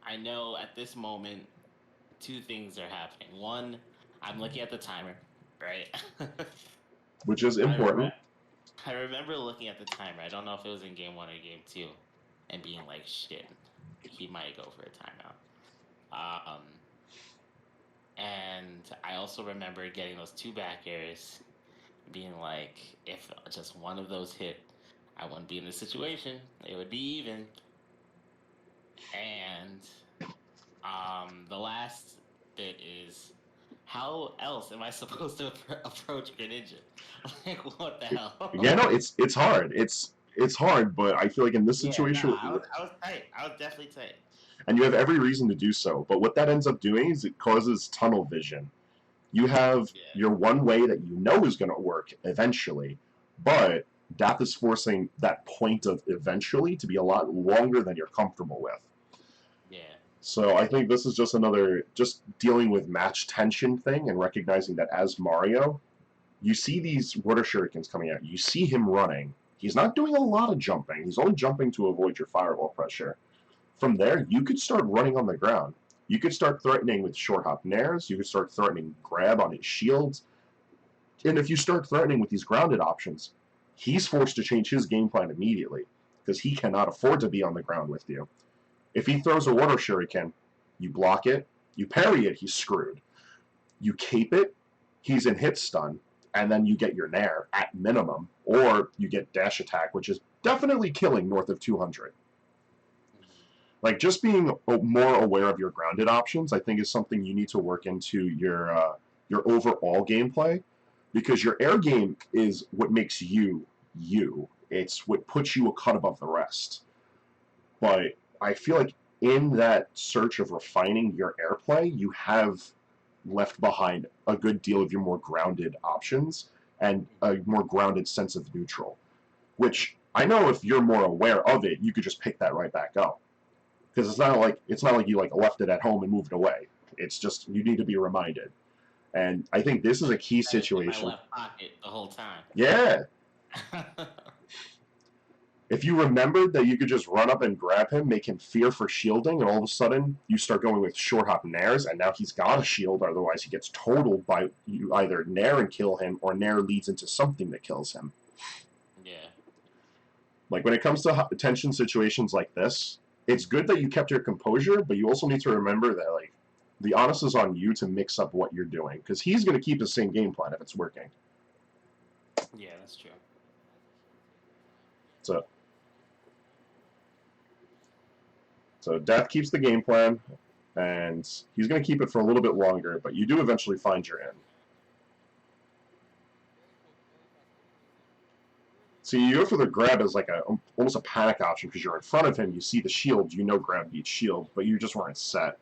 S2: I know at this moment two things are happening. One, I'm looking at the timer, right?
S1: Which is important.
S2: I remember looking at the timer. I don't know if it was in game 1 or game 2, and being like, shit, he might go for a timeout. And I also remember getting those 2 back airs, being like, if just one of those hit, I wouldn't be in this situation. It would be even. And the last bit is, how else am I supposed to approach Greninja? Like, what the hell?
S1: Yeah, no, it's hard. It's hard, but I feel like in this situation,
S2: I was tight. I was definitely tight.
S1: And you have every reason to do so. But what that ends up doing is it causes tunnel vision. You have your one way that you know is going to work eventually, but Dath is forcing that point of eventually to be a lot longer than you're comfortable with.
S2: Yeah.
S1: So I think this is just just dealing with match tension thing and recognizing that as Mario, you see these water shurikens coming out. You see him running. He's not doing a lot of jumping. He's only jumping to avoid your fireball pressure. From there, you could start running on the ground. You could start threatening with short hop nairs. You could start threatening grab on his shields. And if you start threatening with these grounded options, he's forced to change his game plan immediately, because he cannot afford to be on the ground with you. If he throws a water shuriken, you block it, you parry it, he's screwed. You cape it, he's in hit stun, and then you get your nair at minimum, or you get dash attack, which is definitely killing north of 200. Like, just being more aware of your grounded options, I think, is something you need to work into your overall gameplay, because your air game is what makes you, you. It's what puts you a cut above the rest. But I feel like in that search of refining your airplay, you have left behind a good deal of your more grounded options and a more grounded sense of neutral, which I know if you're more aware of it, you could just pick that right back up. Because it's not like you like left it at home and moved away. It's just you need to be reminded. And I think this is a key situation.
S2: In my left pocket the whole time.
S1: Yeah. If you remembered that you could just run up and grab him, make him fear for shielding, and all of a sudden you start going with short hop nairs, and now he's got a shield, otherwise he gets totaled by you either nair and kill him, or nair leads into something that kills him.
S2: Yeah.
S1: Like, when it comes to tension situations like this, it's good that you kept your composure, but you also need to remember that, like, the onus is on you to mix up what you're doing, because he's going to keep the same game plan if it's working.
S2: Yeah, that's true.
S1: So, So Dath keeps the game plan, and he's going to keep it for a little bit longer, but you do eventually find your end. So you go for the grab as like almost a panic option because you're in front of him, you see the shield, you know grab beats shield, but you just weren't set.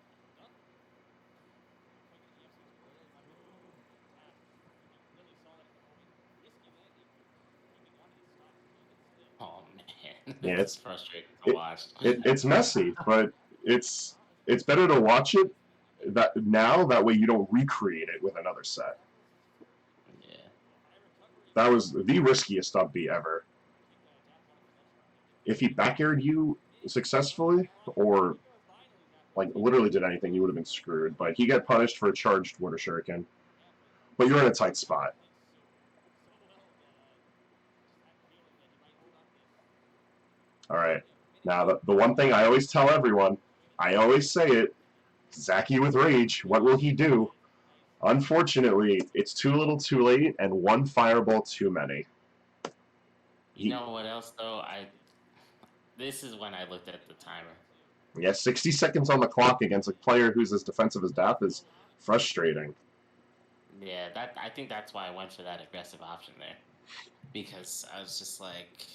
S2: Oh man,
S1: Yeah,
S2: it's frustrating to watch.
S1: It's messy, but it's better to watch it that way you don't recreate it with another set.
S2: Yeah.
S1: That was the riskiest up B ever. If he back aired you successfully, or like literally did anything, you would have been screwed. But he got punished for a charged Water Shuriken. But you're in a tight spot. Alright. Now, the one thing I always tell everyone, I always say it, Zacky with Rage, what will he do? Unfortunately, it's too little too late, and one fireball too many.
S2: You know what else, though? This is when I looked at the timer.
S1: Yeah, 60 seconds on the clock against a player who's as defensive as Dath is frustrating.
S2: Yeah, I think that's why I went for that aggressive option there. Because I was just like,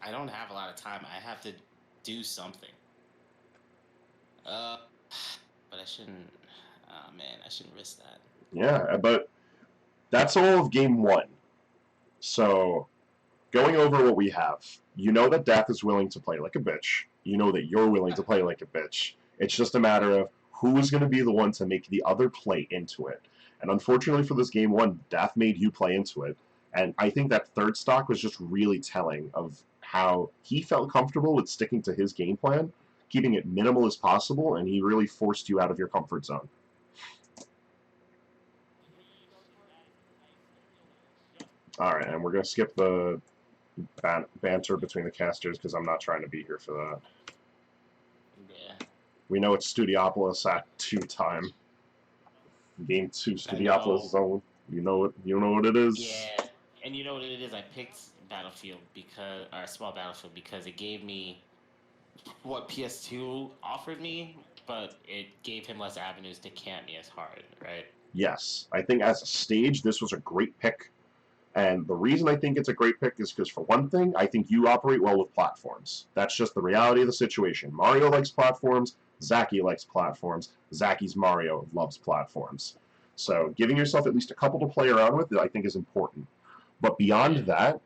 S2: I don't have a lot of time. I have to do something. But I shouldn't. Oh man, I shouldn't risk that.
S1: Yeah, but that's all of game one. So, going over what we have, you know that Dath is willing to play like a bitch. You know that you're willing to play like a bitch. It's just a matter of who is going to be the one to make the other play into it. And unfortunately for this game one, Dath made you play into it. And I think that third stock was just really telling of how he felt comfortable with sticking to his game plan, keeping it minimal as possible, and he really forced you out of your comfort zone. Alright, and we're going to skip the banter between the casters because I'm not trying to be here for that.
S2: Yeah.
S1: We know it's Studiopolis Act 2 time. Game 2 Studiopolis Zone. You know what it is?
S2: Yeah, and you know what it is? I picked Battlefield Small Battlefield because it gave me what PS2 offered me, but it gave him less avenues to camp me as hard, right?
S1: Yes. I think as a stage, this was a great pick. And the reason I think it's a great pick is because, for one thing, I think you operate well with platforms. That's just the reality of the situation. Mario likes platforms. Zacky likes platforms. Zacky's Mario loves platforms. So giving yourself at least a couple to play around with, I think, is important. But beyond that,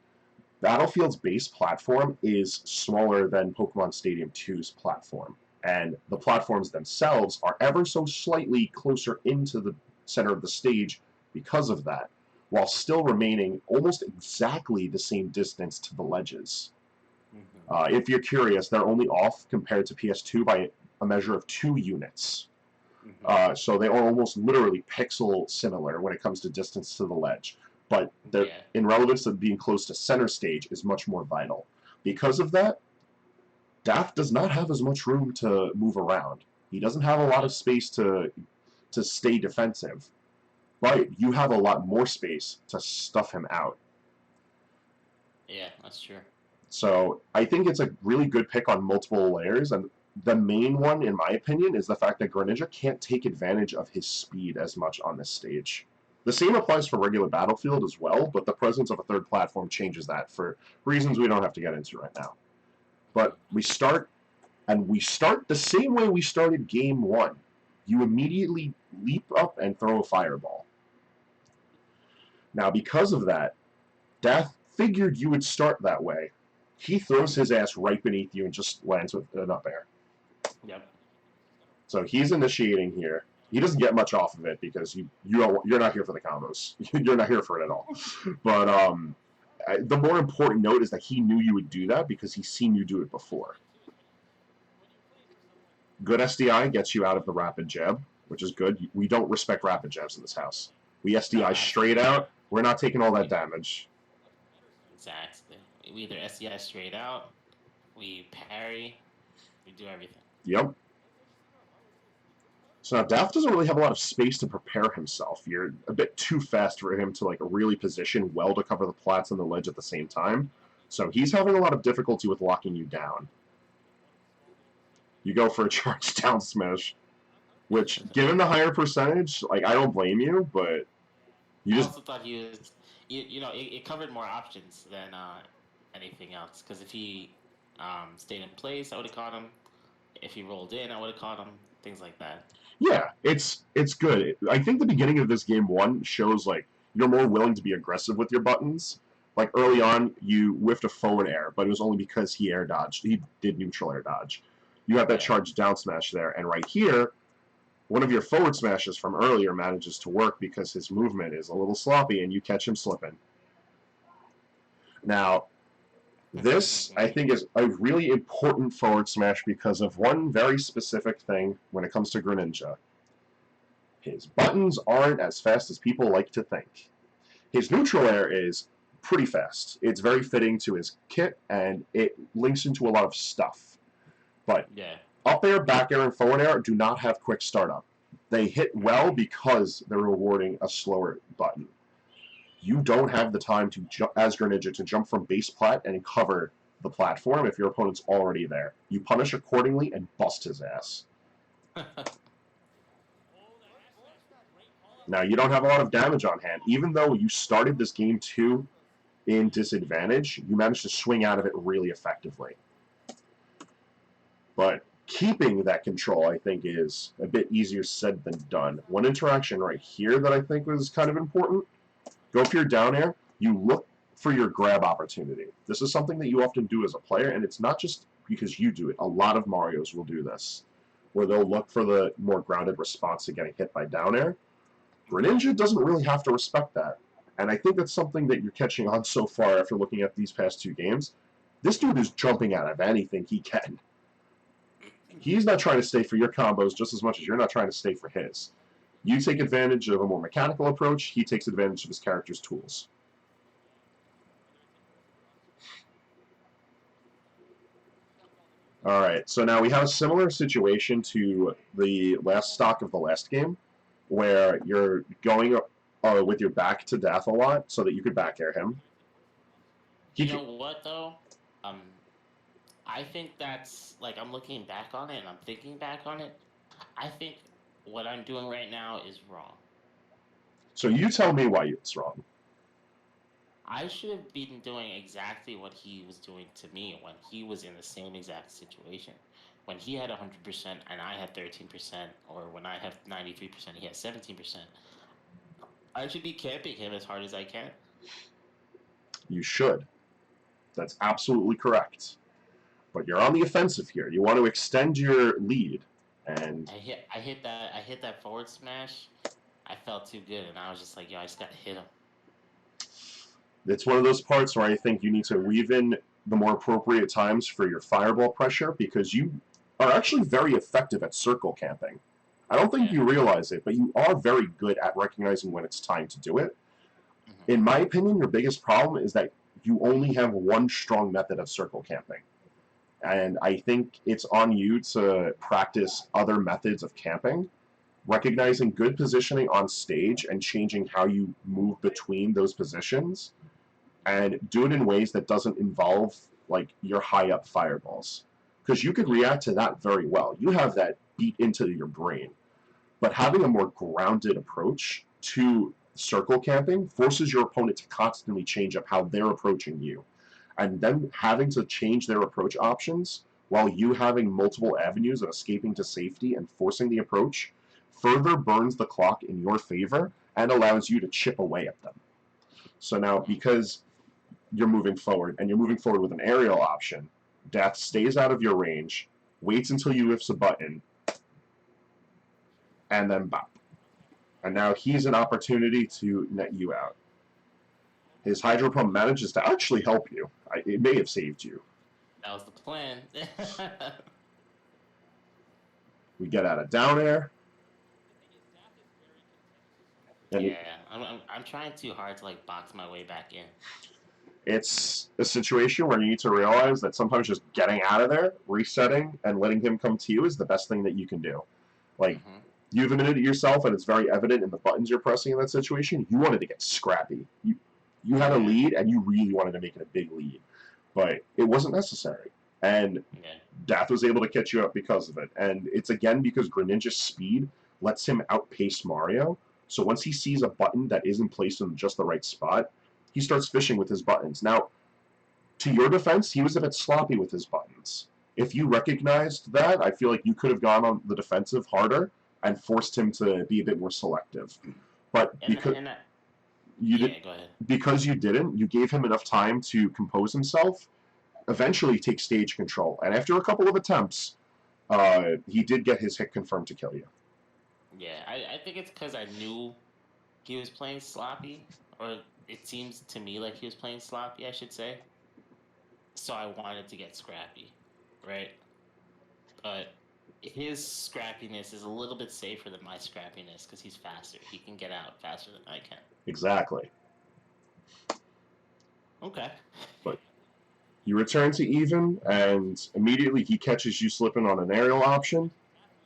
S1: Battlefield's base platform is smaller than Pokemon Stadium 2's platform. And the platforms themselves are ever so slightly closer into the center of the stage because of that, while still remaining almost exactly the same distance to the ledges.
S2: Mm-hmm.
S1: If you're curious, they're only off compared to PS2 by a measure of 2 units. Mm-hmm. So they are almost literally pixel similar when it comes to distance to the ledge. But in relevance to being close to center stage is much more vital. Because of that, Dath does not have as much room to move around. He doesn't have a lot of space to stay defensive. But you have a lot more space to stuff him out.
S2: Yeah, that's true.
S1: So I think it's a really good pick on multiple layers, and the main one, in my opinion, is the fact that Greninja can't take advantage of his speed as much on this stage. The same applies for regular Battlefield as well, but the presence of a third platform changes that for reasons we don't have to get into right now. But we start the same way we started game one. You immediately leap up and throw a fireball. Now, because of that, Dath figured you would start that way. He throws his ass right beneath you and just lands with an up air.
S2: Yep.
S1: So he's initiating here. He doesn't get much off of it because you're not here for the combos. You're not here for it at all. But the more important note is that he knew you would do that because he's seen you do it before. Good SDI gets you out of the rapid jab, which is good. We don't respect rapid jabs in this house. We SDI straight out. We're not taking all that damage.
S2: Exactly. We either SDI straight out, we parry, we do everything.
S1: Yep. So now Dath doesn't really have a lot of space to prepare himself. You're a bit too fast for him to really position well to cover the plats and the ledge at the same time. So he's having a lot of difficulty with locking you down. You go for a charge down smash, which, given the higher percentage, like, I don't blame you, but you
S2: I
S1: just...
S2: also thought he was, it covered more options than anything else. Because if he stayed in place, I would have caught him. If he rolled in, I would have caught him. Things like that.
S1: Yeah, it's good. I think the beginning of this game one shows like you're more willing to be aggressive with your buttons. Like early on, you whiffed a forward air, but it was only because he air dodged. He did neutral air dodge. You have that charge down smash there, and right here, one of your forward smashes from earlier manages to work because his movement is a little sloppy, and you catch him slipping. Now, this, I think, is a really important forward smash because of one very specific thing when it comes to Greninja. His buttons aren't as fast as people like to think. His neutral air is pretty fast. It's very fitting to his kit, and it links into a lot of stuff. But up air, back air, and forward air do not have quick startup. They hit well because they're rewarding a slower button. You don't have the time to, as Greninja, to jump from base plat and cover the platform if your opponent's already there. You punish accordingly and bust his ass. Now, you don't have a lot of damage on hand. Even though you started this game 2 in disadvantage, you managed to swing out of it really effectively. But keeping that control, I think, is a bit easier said than done. One interaction right here that I think was kind of important. Go for your down air, you look for your grab opportunity. This is something that you often do as a player, and it's not just because you do it. A lot of Marios will do this, where they'll look for the more grounded response to getting hit by down air. Greninja doesn't really have to respect that, and I think that's something that you're catching on so far after looking at these past 2 games. This dude is jumping out of anything he can. He's not trying to stay for your combos just as much as you're not trying to stay for his. You take advantage of a more mechanical approach, he takes advantage of his character's tools. Alright, so now we have a similar situation to the last stock of the last game, where you're going with your back to Dath a lot so that you could back air him.
S2: You know what, though? I think that's, like, I'm looking back on it and I'm thinking back on it. I think what I'm doing right now is wrong.
S1: So you tell me why it's wrong.
S2: I should have been doing exactly what he was doing to me when he was in the same exact situation. When he had 100% and I had 13%, or when I have 93%, he has 17%. I should be camping him as hard as I can.
S1: You should. That's absolutely correct. But you're on the offensive here. You want to extend your lead. And
S2: I hit that forward smash. I felt too good, and I was just like, yo, I just gotta hit him.
S1: It's one of those parts where I think you need to weave in the more appropriate times for your fireball pressure, because you are actually very effective at circle camping. I don't think you realize it, but you are very good at recognizing when it's time to do it. Mm-hmm. In my opinion, your biggest problem is that you only have one strong method of circle camping. And I think it's on you to practice other methods of camping, recognizing good positioning on stage and changing how you move between those positions, and do it in ways that doesn't involve like your high up fireballs. Because you could react to that very well. You have that beat into your brain. But having a more grounded approach to circle camping forces your opponent to constantly change up how they're approaching you. And then having to change their approach options while you having multiple avenues of escaping to safety and forcing the approach further burns the clock in your favor and allows you to chip away at them. So now, because you're moving forward, and you're moving forward with an aerial option, Dath stays out of your range, waits until you lifts a button, and then bop. And now he's an opportunity to net you out. His Hydro Pump manages to actually help you. It may have saved you.
S2: That was the plan.
S1: We get out of down air.
S2: And I'm trying too hard to like box my way back in.
S1: It's a situation where you need to realize that sometimes just getting out of there, resetting, and letting him come to you is the best thing that you can do. Like, you've admitted it yourself, and it's very evident in the buttons you're pressing in that situation. You wanted to get scrappy. You had a lead, and you really wanted to make it a big lead. But it wasn't necessary. And Dath was able to catch you up because of it. And it's again because Greninja's speed lets him outpace Mario. So once he sees a button that isn't placed in just the right spot, he starts fishing with his buttons. Now, to your defense, he was a bit sloppy with his buttons. If you recognized that, I feel like you could have gone on the defensive harder and forced him to be a bit more selective. But because because you didn't, you gave him enough time to compose himself, eventually take stage control. And after a couple of attempts, he did get his hit confirmed to kill you.
S2: Yeah, I think it's because I knew he was playing sloppy, or it seems to me like he was playing sloppy, I should say. So I wanted to get scrappy, right? But his scrappiness is a little bit safer than my scrappiness because he's faster. He can get out faster than I can.
S1: Exactly.
S2: Okay.
S1: But you return to even, and immediately he catches you slipping on an aerial option.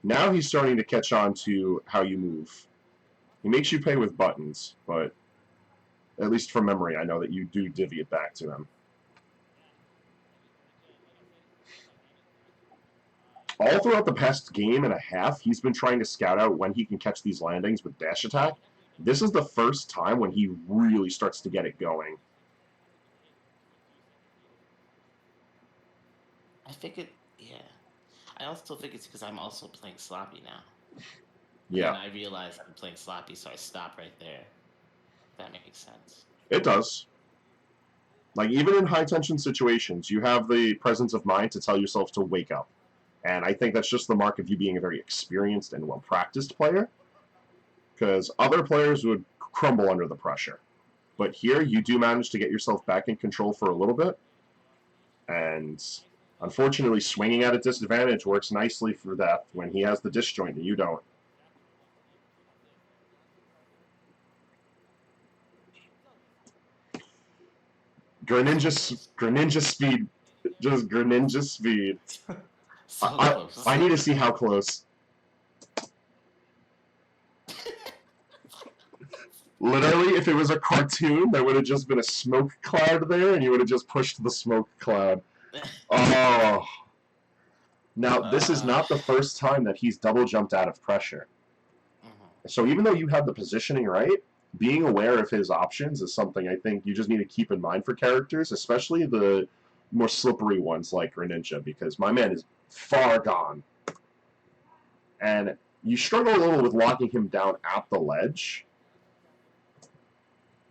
S1: Now he's starting to catch on to how you move. He makes you pay with buttons, but at least from memory, I know that you do divvy it back to him. All throughout the past game and a half, he's been trying to scout out when he can catch these landings with dash attack. This is the first time when he really starts to get it going.
S2: I think yeah. I also think it's because I'm also playing sloppy now.
S1: Yeah.
S2: And I realize I'm playing sloppy, so I stop right there. If that makes sense.
S1: It does. Like, even in high-tension situations, you have the presence of mind to tell yourself to wake up. And I think that's just the mark of you being a very experienced and well-practiced player. Because other players would crumble under the pressure. But here, you do manage to get yourself back in control for a little bit. And unfortunately, swinging at a disadvantage works nicely for that when he has the disjoint and you don't. Greninja speed. Just Greninja speed.
S2: So close.
S1: I need to see how close. Literally, if it was a cartoon, there would have just been a smoke cloud there, and you would have just pushed the smoke cloud. Oh. Now, this is not the first time that he's double jumped out of pressure. So even though you have the positioning right, being aware of his options is something I think you just need to keep in mind for characters, especially the more slippery ones like Greninja, because my man is far gone. And you struggle a little with locking him down at the ledge.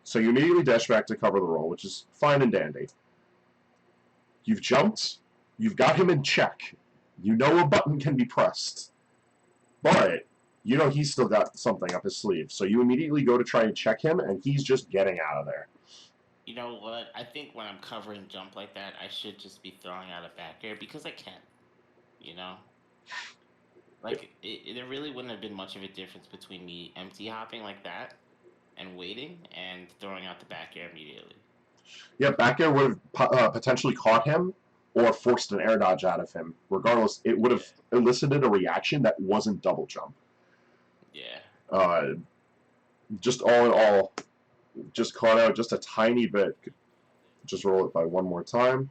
S1: So you immediately dash back to cover the roll, which is fine and dandy. You've jumped. You've got him in check. You know a button can be pressed. But you know he's still got something up his sleeve. So you immediately go to try and check him, and he's just getting out of there.
S2: You know what? I think when I'm covering jump like that, I should just be throwing out a back air because I can. You know? Like, there really wouldn't have been much of a difference between me empty hopping like that and waiting and throwing out the back air immediately.
S1: Yeah, back air would have potentially caught him or forced an air dodge out of him. Regardless, it would have elicited a reaction that wasn't double jump.
S2: Yeah.
S1: Just all in all, just caught out just a tiny bit. Just roll it by one more time.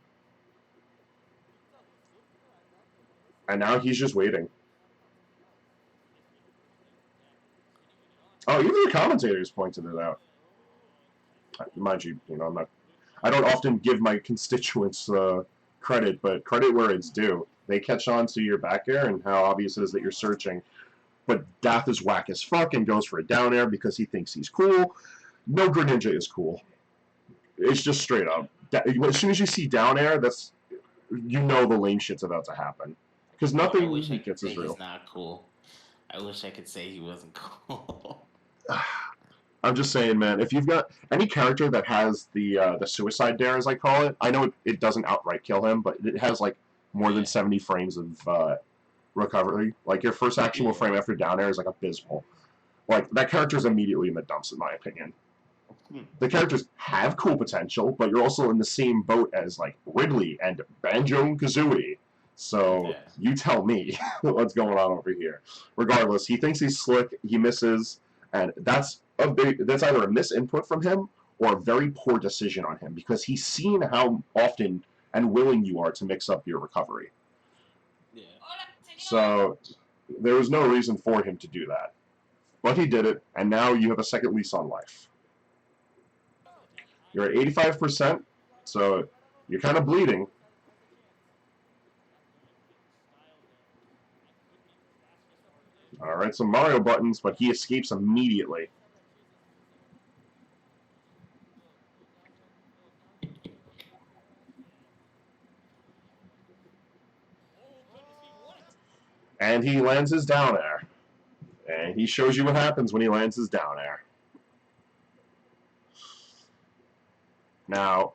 S1: And now he's just waiting. Oh, even the commentators pointed it out. Mind you, I don't often give my constituents credit, but credit where it's due. They catch on to your back air and how obvious it is that you're searching. But Dath is whack as fuck and goes for a down air because he thinks he's cool. No Greninja is cool. It's just straight up. As soon as you see down air, you know the lame shit's about to happen. Because nothing he gets is real.
S2: He's not cool. I wish I could say he wasn't cool.
S1: I'm just saying, man, if you've got any character that has the suicide dare, as I call it, I know it doesn't outright kill him, but it has like more than 70 frames of recovery. Like your first actual frame after down air is like abysmal. Like that character is immediately in the dumps, in my opinion. The characters have cool potential, but you're also in the same boat as like Ridley and Banjo-Kazooie. So you tell me what's going on over here. Regardless, he thinks he's slick, he misses, and that's either a misinput from him or a very poor decision on him because he's seen how often and willing you are to mix up your recovery. So there was no reason for him to do that. But he did it, and now you have a second lease on life. You're at 85%, so you're kind of bleeding. Alright, some Mario buttons, but he escapes immediately. And he lands his down air. And he shows you what happens when he lands his down air. Now,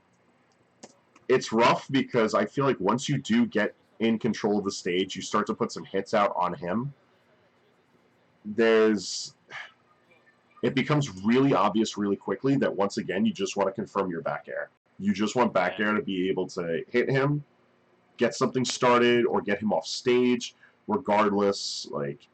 S1: it's rough because I feel like once you do get in control of the stage, you start to put some hits out on him. It becomes really obvious really quickly that once again, you just want to confirm your back air. You just want back air to be able to hit him, get something started, or get him off stage. Regardless, like,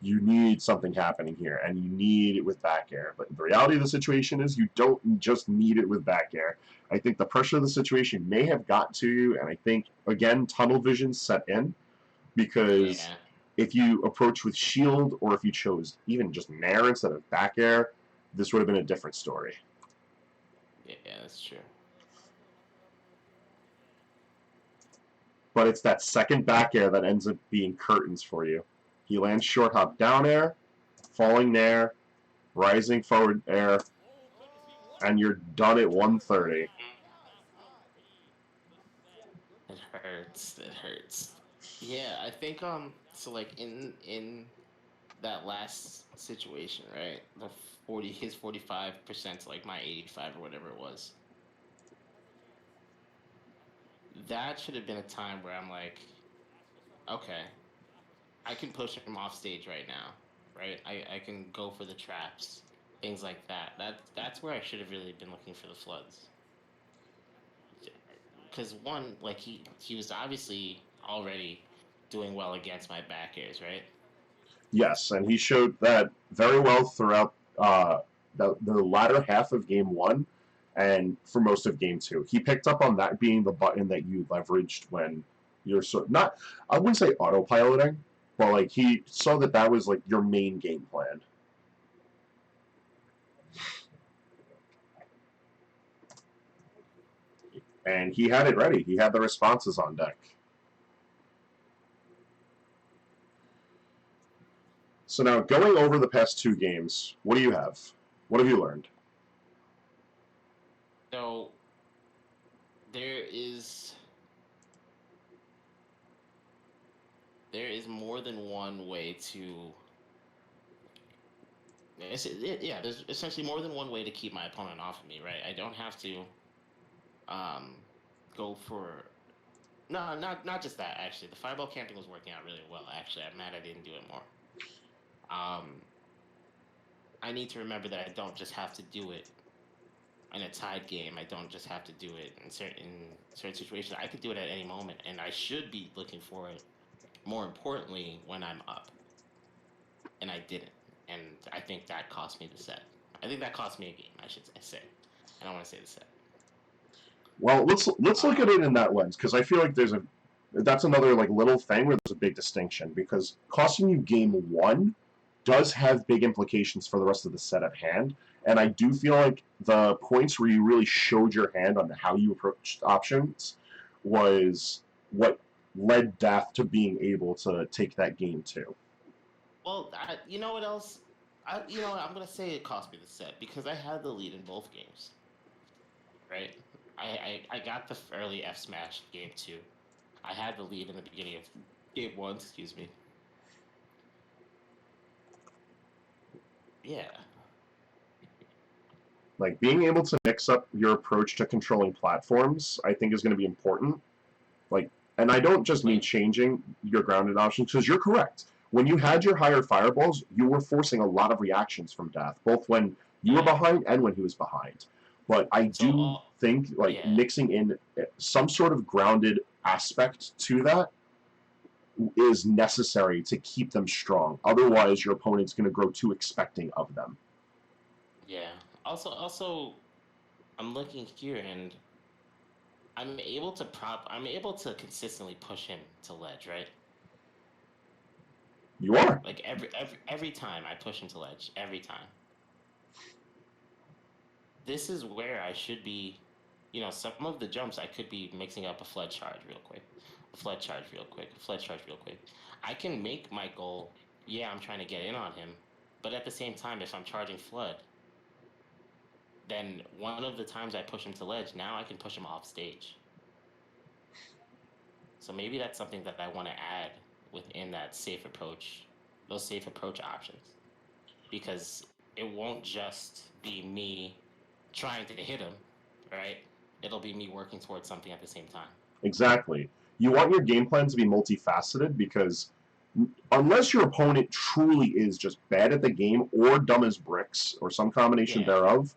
S1: you need something happening here, and you need it with back air. But the reality of the situation is you don't just need it with back air. I think the pressure of the situation may have got to you, and I think, again, tunnel vision set in, because if you approach with shield, or if you chose even just nair instead of back air, this would have been a different story.
S2: Yeah, that's true.
S1: But it's that second back air that ends up being curtains for you. He lands short hop down air, falling nair, rising forward air, and you're done at 130.
S2: It hurts. It hurts. Yeah, I think so like in that last situation, right? His 45% to like my 85 or whatever it was. That should have been a time where I'm like, okay, I can push him off stage right now, right? I can go for the traps, things like that. That's where I should have really been looking for the floods. Because one, like he was obviously already doing well against my back airs, right?
S1: Yes, and he showed that very well throughout the latter half of Game 1 and for most of Game 2. He picked up on that being the button that you leveraged when you're not, I wouldn't say autopiloting, but like he saw that that was like your main game plan. And he had it ready. He had the responses on deck. So now, going over the past two games, what do you have? What have you learned?
S2: So there is more than one way to. Yeah, there's essentially more than one way to keep my opponent off of me, right? I don't have to go for. No, not just that. Actually, the fireball camping was working out really well. Actually, I'm mad I didn't do it more. I need to remember that I don't just have to do it in a tied game. I don't just have to do it in certain situations. I could do it at any moment, and I should be looking for it. More importantly, when I'm up, and I didn't, and I think that cost me the set. I think that cost me a game. I should say. I don't want to say the set.
S1: Well, let's look at it in that lens, because I feel like that's another like little thing where there's a big distinction, because costing you game 1 does have big implications for the rest of the set at hand, and I do feel like the points where you really showed your hand on how you approached options was what led Dath to being able to take that game too.
S2: Well, you know what else? I'm gonna say it cost me the set because I had the lead in both games. Right? I got the early F smash game 2. I had the lead in the beginning of game 1. Excuse me. Yeah.
S1: Like, being able to mix up your approach to controlling platforms, I think is going to be important. Like, and I don't just mean changing your grounded options, because you're correct. When you had your higher fireballs, you were forcing a lot of reactions from Dath, both when you were behind and when he was behind. But I do think, like, mixing in some sort of grounded aspect to that is necessary to keep them strong. Otherwise, your opponent's going to grow too expecting of them.
S2: Yeah. Also, I'm looking here and I'm able to consistently push him to ledge, right?
S1: You are.
S2: Like every time I push him to ledge, every time. This is where I should be, some of the jumps I could be mixing up a flood charge real quick, a flood charge real quick, a flood charge real quick. I can make my goal, yeah, I'm trying to get in on him, but at the same time, if I'm charging flood, then one of the times I push him to ledge, now I can push him off stage. So maybe that's something that I want to add within that safe approach, those safe approach options, because it won't just be me trying to hit him, right? It'll be me working towards something at the same time.
S1: Exactly. You want your game plan to be multifaceted because unless your opponent truly is just bad at the game or dumb as bricks or some combination thereof,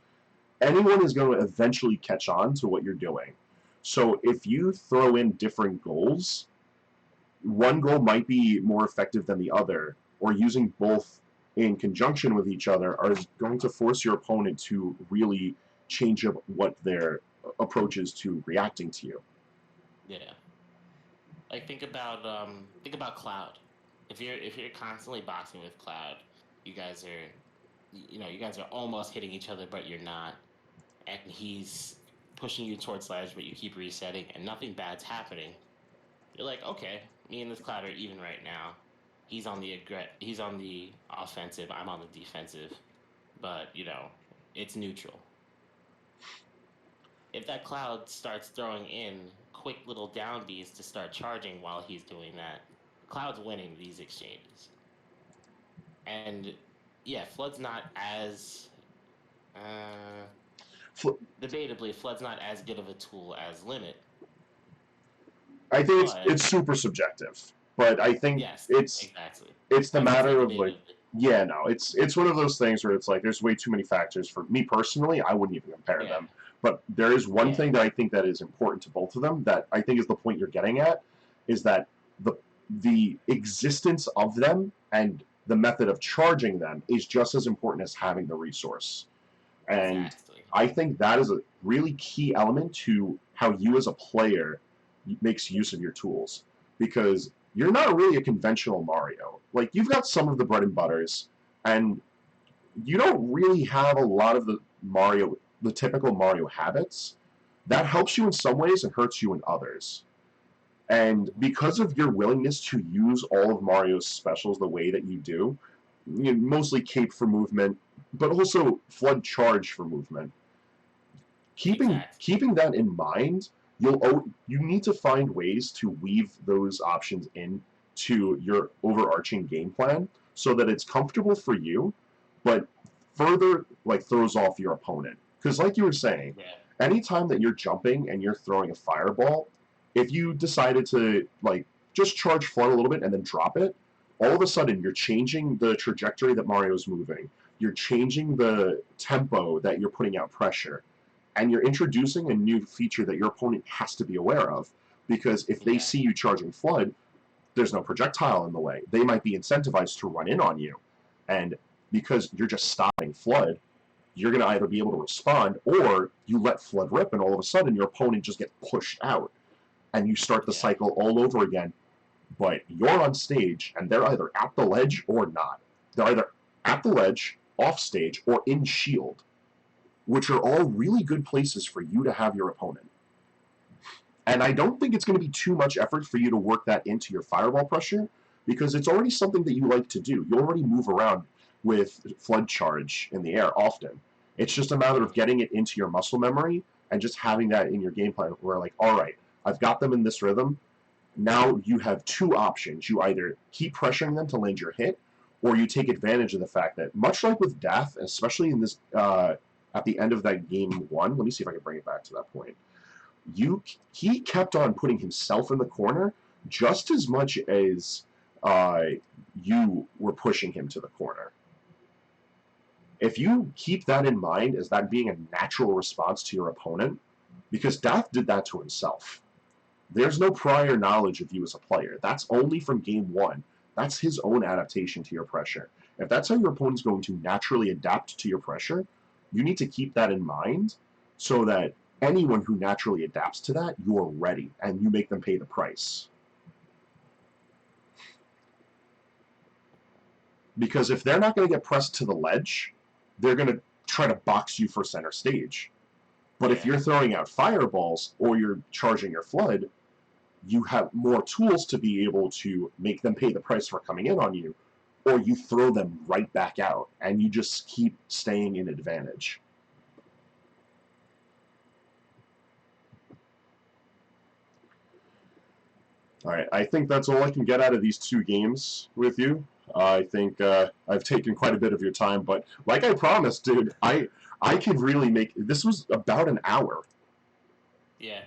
S1: anyone is going to eventually catch on to what you're doing. So if you throw in different goals, one goal might be more effective than the other, or using both in conjunction with each other are going to force your opponent to really change up what their approach is to reacting to you.
S2: Yeah. Like think about Cloud. If you're constantly boxing with Cloud, you guys are almost hitting each other, but you're not, and he's pushing you towards ledge, but you keep resetting, and nothing bad's happening. You're like, okay, me and this Cloud are even right now. He's on the offensive, I'm on the defensive, but it's neutral. If that Cloud starts throwing in quick little down Bs to start charging while he's doing that, Cloud's winning these exchanges. And yeah, Flood's not as debatably, Flood's not as good of a tool as Limit.
S1: I think it's super subjective, but I think it's the matter of like, yeah, no, it's one of those things where it's like there's way too many factors. For me personally, I wouldn't even compare them. But there is one thing that I think that is important to both of them that I think is the point you're getting at, is that the existence of them and the method of charging them is just as important as having the resource. And I think that is a really key element to how you as a player makes use of your tools, because you're not really a conventional Mario. Like, you've got some of the bread and butters, and you don't really have a lot of the typical Mario habits. That helps you in some ways and hurts you in others. And because of your willingness to use all of Mario's specials the way that you do, mostly Cape for movement, but also Flood Charge for movement, keeping that in mind, you need to find ways to weave those options into your overarching game plan so that it's comfortable for you, but further throws off your opponent. Because like you were saying, anytime that you're jumping and you're throwing a fireball, if you decided to just charge Flood a little bit and then drop it, all of a sudden you're changing the trajectory that Mario's moving. You're changing the tempo that you're putting out pressure. And you're introducing a new feature that your opponent has to be aware of, because if they see you charging Flood, there's no projectile in the way. They might be incentivized to run in on you. And because you're just stopping Flood, you're going to either be able to respond, or you let Flood rip, and all of a sudden your opponent just gets pushed out. And you start the cycle all over again. But you're on stage, and they're either at the ledge or not. They're either at the ledge, off stage, or in shield, which are all really good places for you to have your opponent. And I don't think it's going to be too much effort for you to work that into your fireball pressure, because it's already something that you like to do. You already move around with Flood Charge in the air often. It's just a matter of getting it into your muscle memory and just having that in your game plan where, all right, I've got them in this rhythm. Now you have two options. You either keep pressuring them to land your hit, or you take advantage of the fact that, much like with Dath, especially in this at the end of that game one, let me see if I can bring it back to that point. He kept on putting himself in the corner just as much as you were pushing him to the corner. If you keep that in mind as that being a natural response to your opponent, because Dath did that to himself. There's no prior knowledge of you as a player. That's only from game one. That's his own adaptation to your pressure. If that's how your opponent's going to naturally adapt to your pressure, you need to keep that in mind so that anyone who naturally adapts to that, you're ready, and you make them pay the price. Because if they're not going to get pressed to the ledge, they're going to try to box you for center stage. But if you're throwing out fireballs or you're charging your flood, you have more tools to be able to make them pay the price for coming in on you, or you throw them right back out, and you just keep staying in advantage. All right, I think that's all I can get out of these 2 games with you. I think I've taken quite a bit of your time, but like I promised, dude, I could really make... This was about an hour.
S2: Yeah.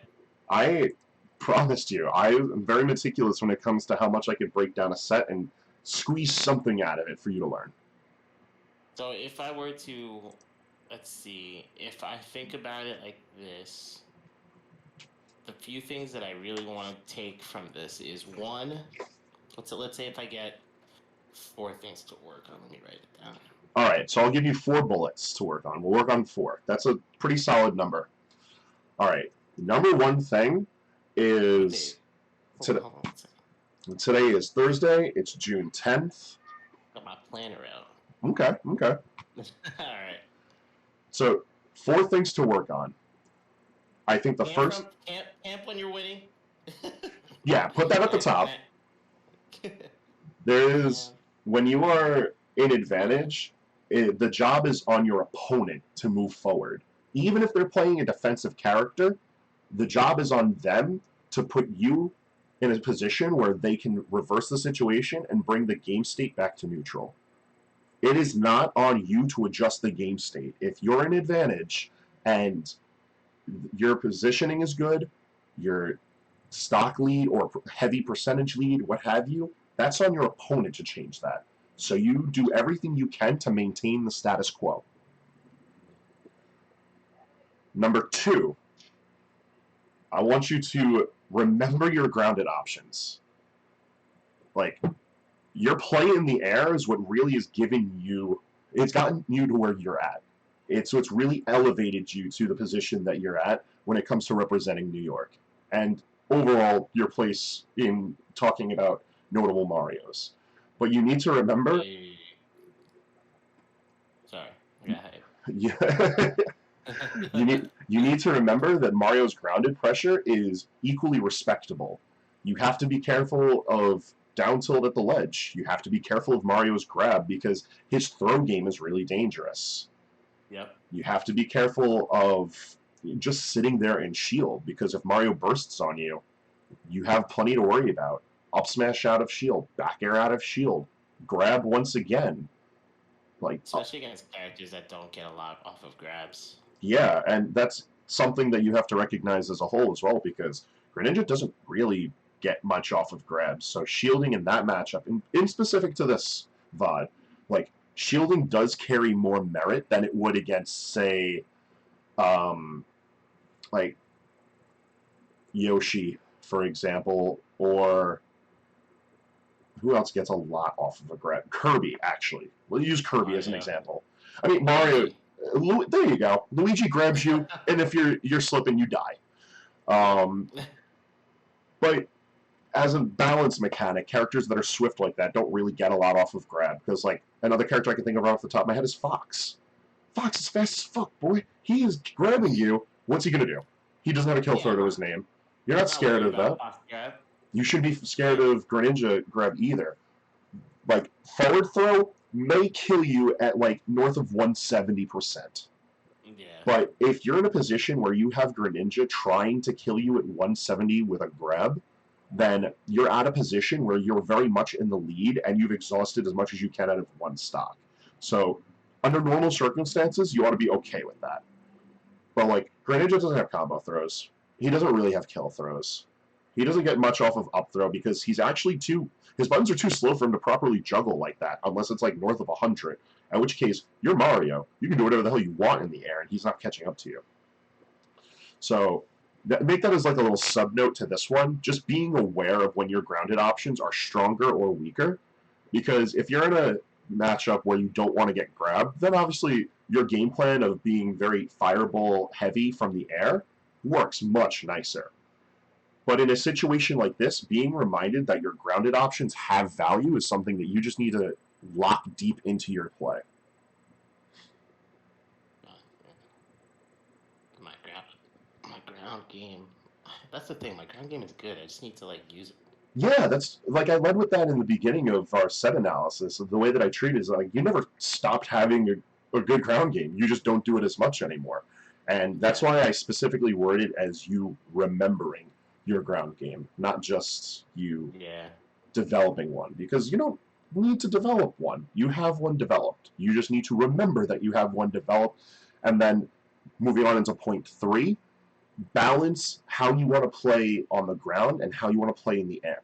S1: I promised you. I am very meticulous when it comes to how much I could break down a set and squeeze something out of it for you to learn.
S2: So if I were to, let's see, if I think about it like this, the few things that I really want to take from this is, one, let's say if I get 4 things to work on. Let me write it down.
S1: All right, so I'll give you 4 bullets to work on. We'll work on 4. That's a pretty solid number. All right, number 1 thing is... Today is Thursday. It's June 10th.
S2: Got my planner out.
S1: Okay.
S2: All right.
S1: So, 4 things to work on. I think the first...
S2: Camp when you're winning.
S1: Yeah, put that at the top. There is... When you are in advantage, the job is on your opponent to move forward. Even if they're playing a defensive character, the job is on them to put you in a position where they can reverse the situation and bring the game state back to neutral. It is not on you to adjust the game state. If you're in advantage and your positioning is good, your stock lead or heavy percentage lead, what have you, that's on your opponent to change that. So you do everything you can to maintain the status quo. Number 2, I want you to remember your grounded options. Like, your play in the air is what really is giving you, it's gotten you to where you're at. So it's really elevated you to the position that you're at when it comes to representing New York. And overall, your place in talking about notable Marios. But you need to remember...
S2: Sorry. Go ahead.
S1: Yeah. You need to remember that Mario's grounded pressure is equally respectable. You have to be careful of down tilt at the ledge. You have to be careful of Mario's grab because his throw game is really dangerous.
S2: Yep.
S1: You have to be careful of just sitting there and shield because if Mario bursts on you, you have plenty to worry about. Up smash out of shield, back air out of shield, grab once again. Like,
S2: especially against characters that don't get a lot off of grabs.
S1: Yeah, and that's something that you have to recognize as a whole as well, because Greninja doesn't really get much off of grabs. So shielding in that matchup, in specific to this VOD, like, shielding does carry more merit than it would against, say, like, Yoshi, for example, or... Who else gets a lot off of a grab? Kirby, actually. We'll use Kirby as an example. I mean, Mario... there you go. Luigi grabs you, and if you're slipping, you die. But as a balance mechanic, characters that are swift like that don't really get a lot off of grab. Because, like, another character I can think of right off the top of my head is Fox. Fox is fast as fuck, boy. He is grabbing you. What's he going to do? He doesn't have a kill throw to his name. You're not scared of that. You shouldn't be scared of Greninja grab either. Like, forward throw may kill you at, like, north of 170%.
S2: Yeah.
S1: But if you're in a position where you have Greninja trying to kill you at 170 with a grab, then you're at a position where you're very much in the lead and you've exhausted as much as you can out of one stock. So, under normal circumstances, you ought to be okay with that. But, like, Greninja doesn't have combo throws. He doesn't really have kill throws. He doesn't get much off of up throw because he's actually his buttons are too slow for him to properly juggle like that, unless it's like north of 100, in which case, you're Mario. You can do whatever the hell you want in the air, and he's not catching up to you. So, make that as like a little sub-note to this one, just being aware of when your grounded options are stronger or weaker, because if you're in a matchup where you don't want to get grabbed, then obviously your game plan of being very fireball heavy from the air works much nicer. But in a situation like this, being reminded that your grounded options have value is something that you just need to lock deep into your play.
S2: My ground game. That's the thing. My ground game is good. I just need to like use it.
S1: Yeah, that's like I led with that in the beginning of our set analysis. The way that I treat it is like you never stopped having a good ground game. You just don't do it as much anymore. And that's why I specifically worded it as you remembering your ground game, not just you developing one. Because you don't need to develop one. You have one developed. You just need to remember that you have one developed. And then moving on into point 3, balance how you want to play on the ground and how you want to play in the air.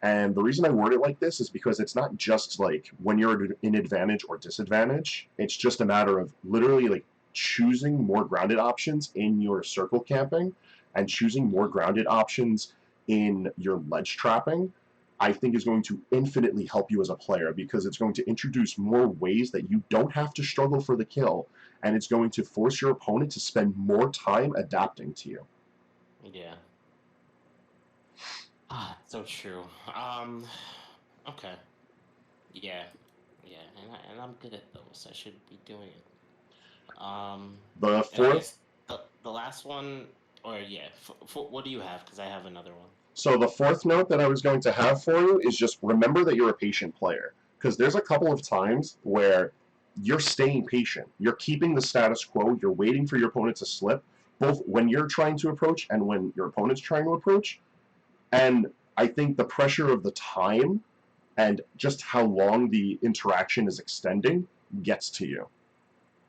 S1: And the reason I word it like this is because it's not just like when you're in advantage or disadvantage. It's just a matter of literally like choosing more grounded options in your circle camping and choosing more grounded options in your ledge trapping. I think is going to infinitely help you as a player because it's going to introduce more ways that you don't have to struggle for the kill, and it's going to force your opponent to spend more time adapting to you.
S2: Yeah. So true. Okay. Yeah. And I'm good at those. I should be doing it.
S1: The fourth.
S2: The last one, or what do you have? Because I have another one.
S1: So the fourth note that I was going to have for you is just remember that you're a patient player. Because there's a couple of times where you're staying patient. You're keeping the status quo. You're waiting for your opponent to slip, both when you're trying to approach and when your opponent's trying to approach. And I think the pressure of the time and just how long the interaction is extending gets to you.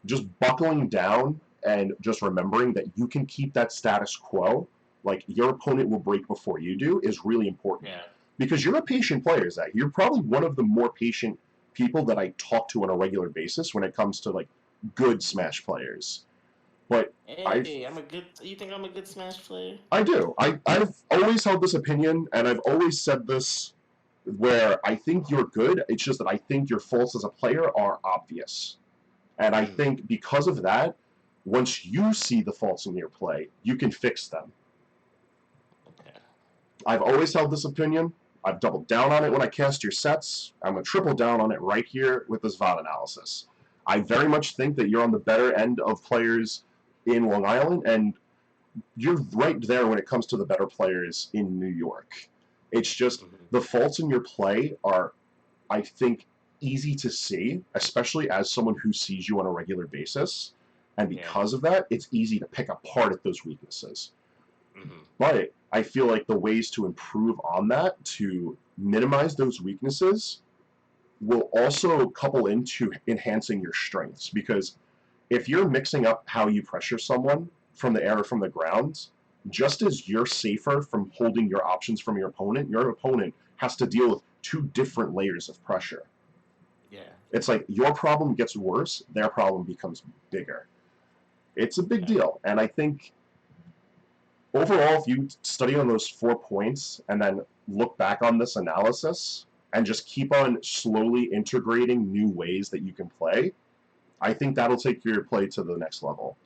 S1: Just buckling down and just remembering that you can keep that status quo, like your opponent will break before you do, is really important.
S2: Yeah.
S1: Because you're a patient player, Zach. You're probably one of the more patient people that I talk to on a regular basis when it comes to like good Smash players. But
S2: you think I'm a good Smash player?
S1: I do. I've always held this opinion, and I've always said this, where I think you're good. It's just that I think your faults as a player are obvious. And I think because of that, once you see the faults in your play, you can fix them.
S2: Okay.
S1: I've always held this opinion. I've doubled down on it when I cast your sets. I'm going to triple down on it right here with this VOD analysis. I very much think that you're on the better end of players in Long Island, and you're right there when it comes to the better players in New York. It's just the faults in your play are, I think, easy to see, especially as someone who sees you on a regular basis. And because of that, it's easy to pick apart at those weaknesses. But I feel like the ways to improve on that, to minimize those weaknesses, will also couple into enhancing your strengths. Because if you're mixing up how you pressure someone from the air or from the ground, just as you're safer from holding your options from your opponent has to deal with 2 different layers of pressure.
S2: Yeah.
S1: It's like your problem gets worse, their problem becomes bigger. It's a big deal. And I think overall, if you study on those 4 points and then look back on this analysis and just keep on slowly integrating new ways that you can play, I think that'll take your play to the next level.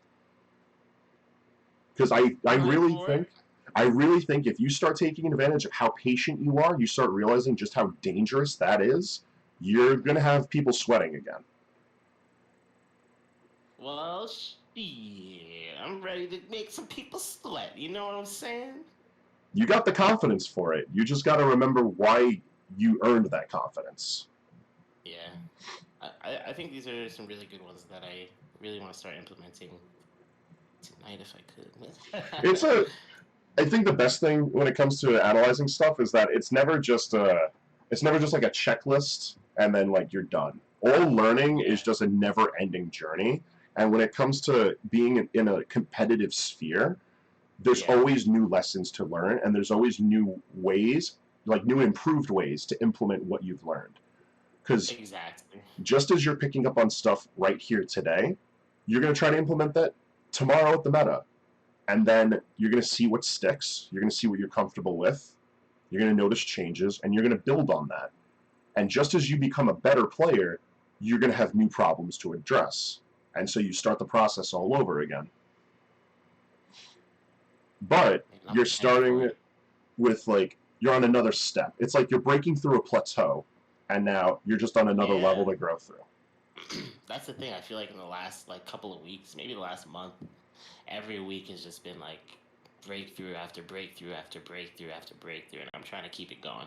S1: Because I really think if you start taking advantage of how patient you are, you start realizing just how dangerous that is, you're going to have people sweating again.
S2: Well, I'm ready to make some people sweat. You know what I'm saying?
S1: You got the confidence for it. You just got to remember why you earned that confidence.
S2: Yeah. I think these are some really good ones that I really want to start implementing tonight if I could.
S1: I think the best thing when it comes to analyzing stuff is that it's never just like a checklist and then like you're done. All learning is just a never-ending journey. And when it comes to being in a competitive sphere, there's always new lessons to learn, and there's always new ways, like new improved ways to implement what you've learned. Because just as you're picking up on stuff right here today, you're going to try to implement that tomorrow at the meta. And then you're going to see what sticks, you're going to see what you're comfortable with, you're going to notice changes, and you're going to build on that. And just as you become a better player, you're going to have new problems to address. And so you start the process all over again. But you're starting with, like, you're on another step. It's like you're breaking through a plateau. and now you're just on another
S2: Yeah.
S1: level to grow through.
S2: That's the thing. I feel like in the last like couple of weeks, maybe the last month, every week has just been like breakthrough after breakthrough after breakthrough after breakthrough, and I'm trying to keep it going.